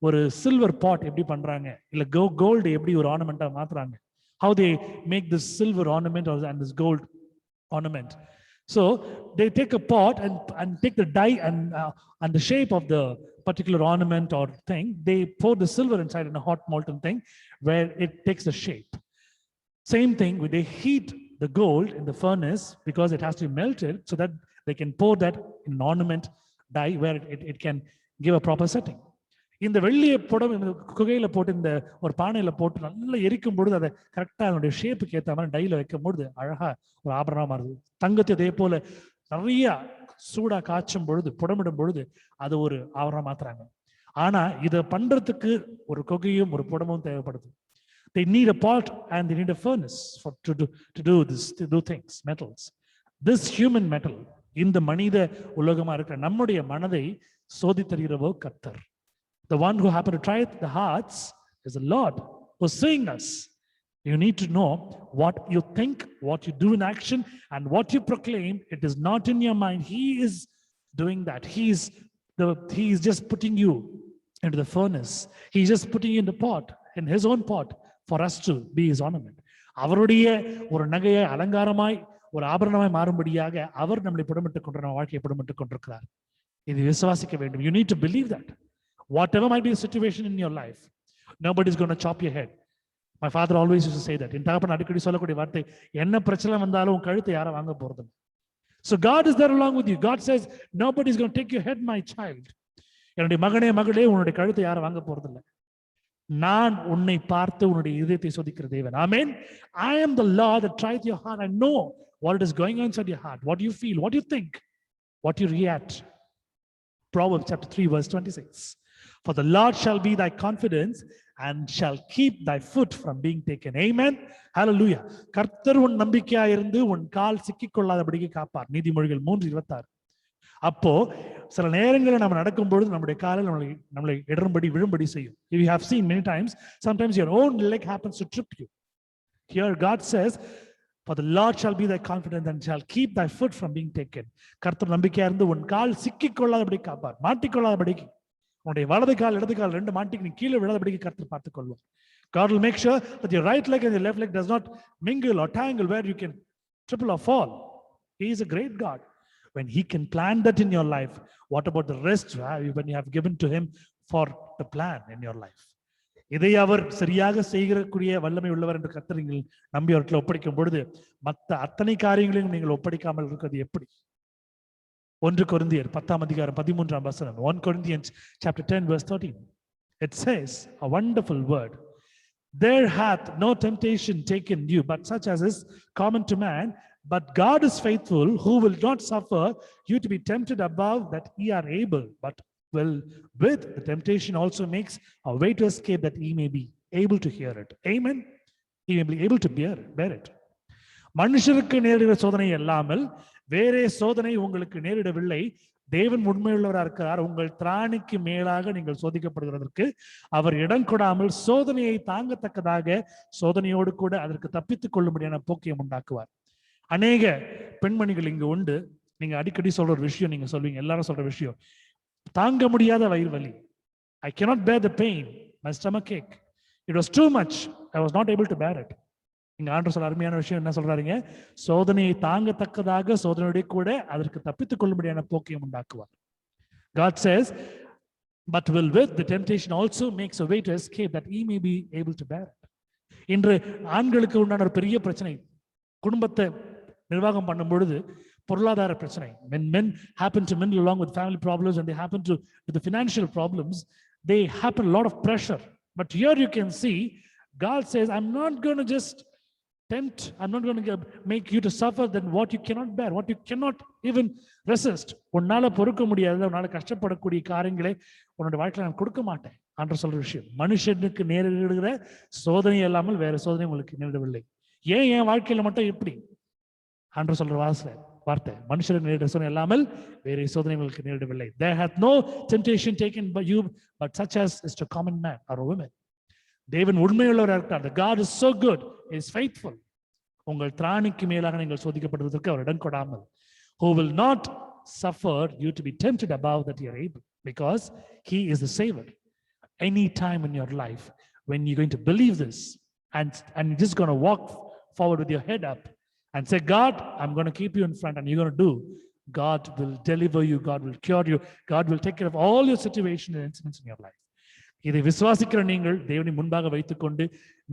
ஒரு சில்வர் பாட் எப்படி பண்றாங்க, இல்ல கோல்டு எப்படி ஒரு ஆர்னமெண்டா மாத்துறாங்க. How they make this silver ornament and this gold ornament. So they take a pot and take the dye and the shape of the particular ornament or thing. They pour the silver inside in a hot molten thing where it takes the shape. Same thing, they heat the gold in the furnace because it has to be melted so that they can pour that in an ornament dye where it can give a proper setting. இந்த வெள்ளியை புடம் இந்த குகையில போட்டு இந்த ஒரு பானையில போட்டு நல்லா எரிக்கும் பொழுது அதை கரெக்டா அதனுடைய ஷேப்புக்கு ஏற்ற மாதிரி டைல வைக்கும் பொழுது அழகா ஒரு ஆபரணமா மாறுது. தங்கத்தை அதே போல நிறைய சூடா காய்ச்சும் பொழுது புடமிடும் பொழுது அது ஒரு ஆபரணம் மாத்துறாங்க. ஆனா இதை பண்றதுக்கு ஒரு குகையும் ஒரு புடமும் தேவைப்படுது. They need a pot and they need a furnace to do things, metals. This human metal, இந்த மனித உலகமா இருக்கிற நம்முடைய மனதை சோதித்தருகிறவோ கர்த்தர். The one who happened to try the hearts is the Lord who's seeing us. You need to know what you think, what you do in action, and what you proclaim. It is not in your mind. He is doing that. He is just putting you into the furnace. He is just putting you in the pot, in his own pot, for us to be his ornament. அவருடைய ஒரு நகையை அலங்காரமாய் ஒரு ஆபரணமாய் மாறும்படியாக அவர் நம்மளை புடமிட்டுக் கொண்டு நம்ம வாழ்க்கையை புடமிட்டுக் கொண்டிருக்கிறார். இது விசுவாசிக்க வேண்டும். You need to believe that. Whatever might be the situation in your life, nobody is going to chop your head. My father always used to say that. In தகப்பன் அடிக்கடி சொல்லக்கூடிய வார்த்தை, என்ன பிரச்சனை வந்தாலும் உன் கழுத்தை யாரும் வாங்க போறது. So God is there along with you. God says, nobody is going to take your head, my child. என்னுடைய மகனே மகளே, உன்னுடைய கழுத்தை யாரும் வாங்க போறது இல்லை. நான் உன்னை பார்த்து உன்னுடைய இதயத்தை சோதிக்கிற தேவன். Amen. I am the Lord that trieth your heart. I know what is going on inside your heart, what you feel, what you think, what you react. Proverbs chapter 3 verse 26. For the Lord shall be thy confidence and shall keep thy foot from being taken. Amen. Hallelujah. கர்த்தர் உன் நம்பிக்கையா இருந்து உன் கால் சிக்கிக்கொள்ளாதபடிக்கு காப்பார். நீதிமொழிகள் 3:26. அப்போ சில நேரங்களில் நம்ம நடக்கும் பொழுது நம்முடைய காலில் நம்மளை இடரும்படி விழும்படி செய்யும். You have seen many times, sometimes your own leg happens to trip you. Here God says, for the Lord shall be thy confidence and shall keep thy foot from being taken. கர்த்தர் நம்பிக்கையா இருந்து உன் கால் சிக்கிக்கொள்ளாதபடி காப்பார், மாட்டிக்கொள்ளாதபடிக்கு. உன்னுடைய வலது கால் இடது கால் ரெண்டு மாட்டிக்கு நீ கீழே விழாதபடிக்கு கர்த்தர் பார்த்துக் கொள்வார். God will make sure that your right leg and your left leg does not mingle or tangle where you can triple or fall. He is a great God. When he can plan that in your life, what about the rest when you have given to him for the plan in your life? இதை அவர் சரியாக செய்யக்கூடிய வல்லமை உள்ளவர் என்று கர்த்தர் நீங்கள் நம்பி அவர்களை ஒப்படைக்கும் பொழுது மற்ற அத்தனை காரியங்களையும் நீங்கள் ஒப்படைக்காமல் இருக்கிறது எப்படி? 1 Corinthians 10:13. 1 Corinthians chapter 10 verse 13. It says a wonderful word. There hath no temptation taken you, but such as is common to man. But God is faithful, who will not suffer you to be tempted above that ye are able, but will with the temptation also makes a way to escape that ye may be able to hear it. Amen. He may be able to bear it. மனுஷருக்கு நேரிடுகிற சோதனை அல்லாமல் வேறே சோதனை உங்களுக்கு நேரிடவில்லை. தேவன் உண்மையுள்ளவராக இருக்கிறார். உங்கள் திராணிக்கு மேலாக நீங்கள் சோதிக்கப்படுகிறதற்கு அவர் இடம் கொடாமல் சோதனையை தாங்கத்தக்கதாக சோதனையோடு கூட அதற்கு தப்பித்துக் கொள்ளும்படியான போக்கியம் உண்டாக்குவார். அநேக பெண்மணிகள் இங்கு உண்டு. நீங்க அடிக்கடி சொல்ற ஒரு விஷயம், நீங்க சொல்வீங்க, எல்லாரும் சொல்ற விஷயம், தாங்க முடியாத வயிறு வலி. I cannot bear the pain. My stomach ache. It was too much. I was not able to bear it. இங்க ஆண்டவர் சொல்ற அருமையான விஷயம் என்ன சொல்றாருங்க? சோதனையை தாங்கத்தக்கதாக சோதனையோட கூட அதற்கு தப்பித்துக் கொள்ளும்படியான போக்கியம் உண்டாக்குவார். God says, but will with the temptation also makes a way to escape that he may be able to bear it. இன்று ஆண்களுக்கு உண்டான ஒரு பெரிய பிரச்சனை, குடும்பத்தை நிர்வாகம் பண்ணும் பொழுது பொருளாதார பிரச்சனை. When men happen to mingle along with family problems and they happen to the financial problems, they happen a lot of pressure. But here you can see God says, I'm not going to just tempt, I'm not going to make you to suffer than what you cannot bear, what you cannot even resist. உன்னால பொறுக்க முடியாத, உன்னால கஷ்டப்படக்கூடிய காரியங்களை உன்னோட வாழ்க்கையில நான் கொடுக்க மாட்டேன் என்று சொல்ற விஷயம். மனுஷனுக்கு நேரிடுகிற சோதனை இல்லாமல் வேற சோதனை உங்களுக்கு நேரிடவில்லை. ஏன் என் வாழ்க்கையில மட்டும் எப்படி என்று சொல்ற வார்த்தை, மனுஷனுக்கு நேரிட சோதனை இல்லாமல் வேற சோதனை உங்களுக்கு நேரிடவில்லை. There hath no temptation taken by you, but such as is to common man or a woman. தேவன் உண்மையுள்ளவராக இருக்கிறார். The God is so good, he is faithful. உங்கள் திராணிக்கு மேலாக நீங்கள் சோதிக்கப்படுவதற்கு அவர் இடம் கொடாமல், who will not suffer you to be tempted above that you are able, because he is the savior. Any time in your life when you're going to believe this and you're just going to walk forward with your head up and say, God, I'm going to keep you in front, and you're going to do, God will deliver you, God will cure you, God will take care of all your situations and incidents in your life. இதை விசுவாசிக்கிற நீங்கள் தேவனை முன்பாக வைத்துக் கொண்டு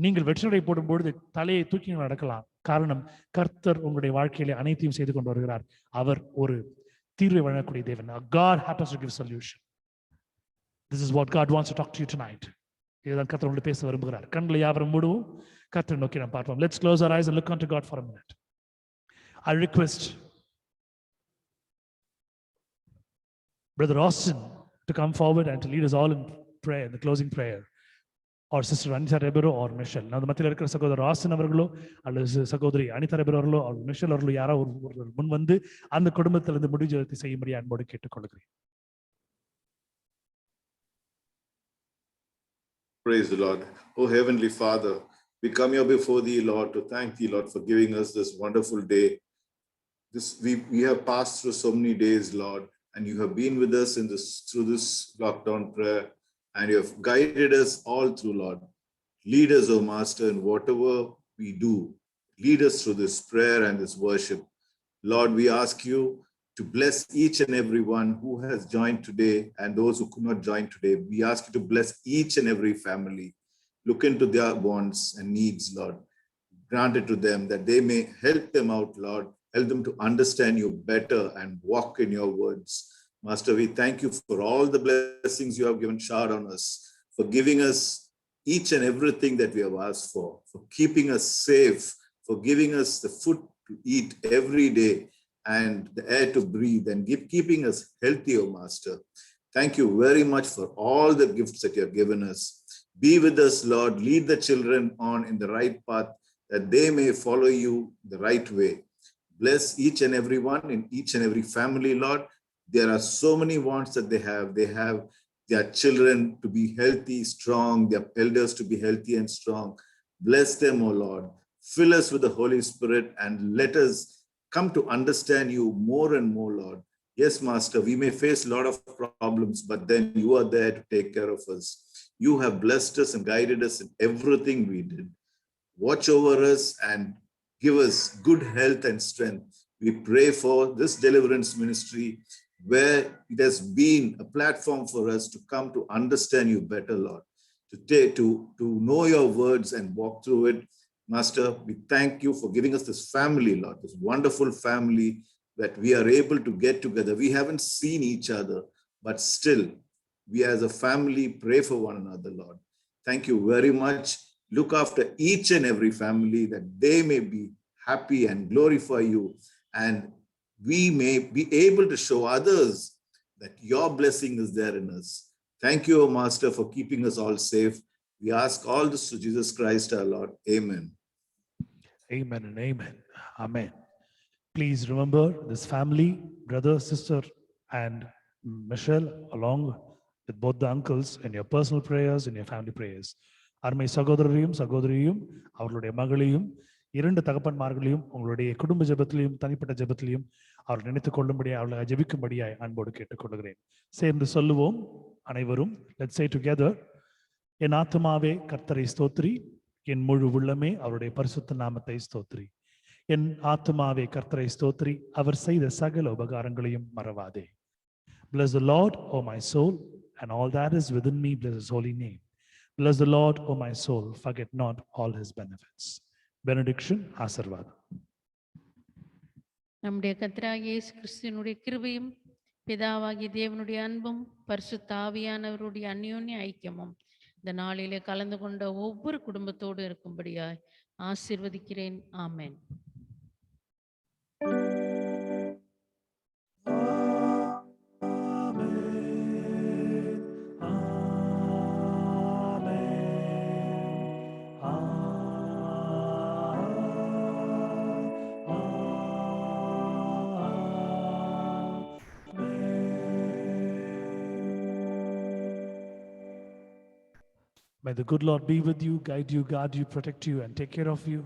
நீங்கள் வெற்றிநடை போடும் பொழுது தலையை தூக்கி நடக்கலாம், காரணம், கர்த்தர் உங்களுடைய வாழ்க்கையிலே அனைத்தையும் செய்து கொண்டு வருகிறார். அவர் ஒரு தீர்வை வழங்கக்கூடிய தேவன். God happens to give solution. This is what God wants to talk to you tonight. இதுதான் கர்த்தர் உங்களை பேச விரும்புகிறார். கண்களை யாவரும் மூடுவோம், கர்த்தரை நோக்கி நாம் பார்ப்போம். Let's close our eyes and look unto God for a minute. I request Brother Austin to come forward and to lead us all in prayer, in the closing prayer. Or Sister Anita Rebero or Michelle. நான் அந்த மத்தியில் இருக்கிற சகோதரர் Austin அவர்களோ அல்லது சகோதரி அனிதா ரெபரோ அவர்களோ அல்லது மிஷல் அவர்களோ யாரோ ஒரு முன் வந்து அந்த குடும்பத்திலிருந்து முடிஞ்சதை செய்யும்படி அன்போடு கேட்டுக்கொள்கிறேன். Praise the Lord. Oh Heavenly Father, we come here before Thee, Lord, to thank Thee, Lord, for giving us this wonderful day. We have passed through so many days, Lord, and You have been with us through this lockdown prayer, and You have guided us all through, Lord. Lead us, O Master, in whatever we do. Lead us through this prayer and this worship. Lord, we ask You to bless each and every one who has joined today and those who could not join today. We ask You to bless each and every family. Look into their wants and needs, Lord. Grant it to them that they may help them out, Lord. Help them to understand You better and walk in Your words. Master, we thank You for all the blessings You have given showered on us, for giving us each and everything that we have asked for keeping us safe, for giving us the food to eat every day and the air to breathe, and keeping us healthy, O Master. Thank You very much for all the gifts that You have given us. Be with us, Lord. Lead the children on in the right path, that they may follow You the right way. Bless each and every one in each and every family, Lord. There are so many wants that they have. They have their children to be healthy, strong, their elders to be healthy and strong. Bless them, O Lord. Fill us with the Holy Spirit and let us come to understand You more and more, Lord. Yes, Master, we may face a lot of problems, but then You are there to take care of us. You have blessed us and guided us in everything we did. Watch over us and give us good health and strength. We pray for this deliverance ministry, where it has been a platform for us to come to understand You better, Lord, to know Your words and walk through it. Master, we thank You for giving us this family, Lord, this wonderful family that we are able to get together. We haven't seen each other, but still, we as a family pray for one another, Lord. Thank You very much. Look after each and every family, that they may be happy and glorify You, and we may be able to show others that Your blessing is there in us. Thank You, O Master, for keeping us all safe. We ask all this through Jesus Christ our Lord. Amen. Amen and amen. Amen. Please remember this family, brother, sister, and Michelle, along with both the uncles, in your personal prayers, in your family prayers. அருமை சகோதரரையும் சகோதரியும் அவர்களுடைய மகளையும் இரண்டு தகப்பன்மார்களையும் உங்களுடைய குடும்ப ஜெபத்திலையும் தனிப்பட்ட ஜெபத்திலையும் அவர்கள் நினைத்துக் கொள்ளும்படியாய் அவர்களை ஜெபிக்கும்படியாய் அன்போடு கேட்டுக்கொள்கிறேன். சேர்ந்து சொல்லுவோம் அனைவரும். Let's say together. என் ஆத்துமாவே கர்த்தரை ஸ்தோத்திரி, என் முழு உள்ளமே அவருடைய பரிசுத்த நாமத்தை ஸ்தோத்திரி. என் ஆத்துமாவே கர்த்தரை ஸ்தோத்திரி, அவர் செய்த சகல உபகாரங்களையும் மறவாதே. Bless the Lord, O my soul, and all that is within me, bless His holy name. Bless the Lord, O my soul, forget not all His benefits. Benediction, ஆசீர்வாதம். நம்முடைய கர்த்தராகிய இயேசு கிறிஸ்துவினுடைய கிருபையும் பிதாவாகிய தேவனுடைய அன்பும் பரிசுத்த ஆவியானவருடைய அந்யோன்ய ஐக்கியமும் இந்த நாளிலே கலந்து கொண்ட ஒவ்வொரு குடும்பத்தோடு இருக்கும்படியாய் ஆசீர்வதிக்கிறேன். ஆமென். May the good Lord be with you, guide you, guard you, protect you, and take care of you.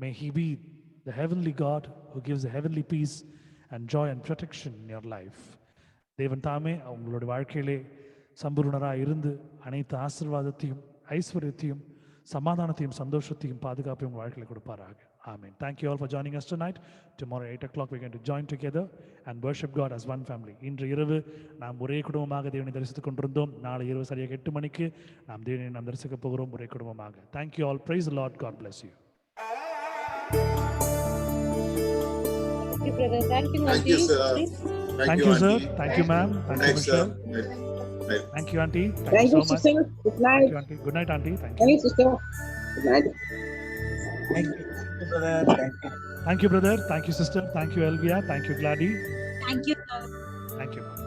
May He be the heavenly God who gives the heavenly peace and joy and protection in your life. தேவன் தாமே அவங்களுடைய வாழ்க்கையிலே சம்பூர்ணராக இருந்து அனைத்து ஆசீர்வாதத்தையும் ஐஸ்வர்யத்தையும் சமாதானத்தையும் சந்தோஷத்தையும் பாதுகாப்பையும் உங்கள் வாழ்க்கையில் கொடுப்பாராக. Amen. Thank you all for joining us tonight. Tomorrow 8 o'clock we're going to join together and worship God as one family. இன்று இரவு நாம் ஒரே குடும்பமாக தேவனை தரிசித்துக் கொண்டிருந்தோம். நாளை இரவு சரியாக 8 மணிக்கு நாம் தேவனை நாம் தரிசிக்க போகிறோம் ஒரே குடும்பமாக. Thank you all. Praise the Lord. God bless you. brother. Thank you, Thank you, auntie. sir. Thank you, sir. auntie. Thank you, ma'am. Good Thank you, night, sir. Michelle. Thank you, auntie. Thank Thank you you, so much. sister. Good Thank night. you, auntie. Good night, auntie. Thank Thank you. you, sister. Good night. Thank you, brother. Thank you. Thank you, brother. Thank you, sister. Thank you, Elvia. Thank you, Gladys. Thank you, sir. Thank you.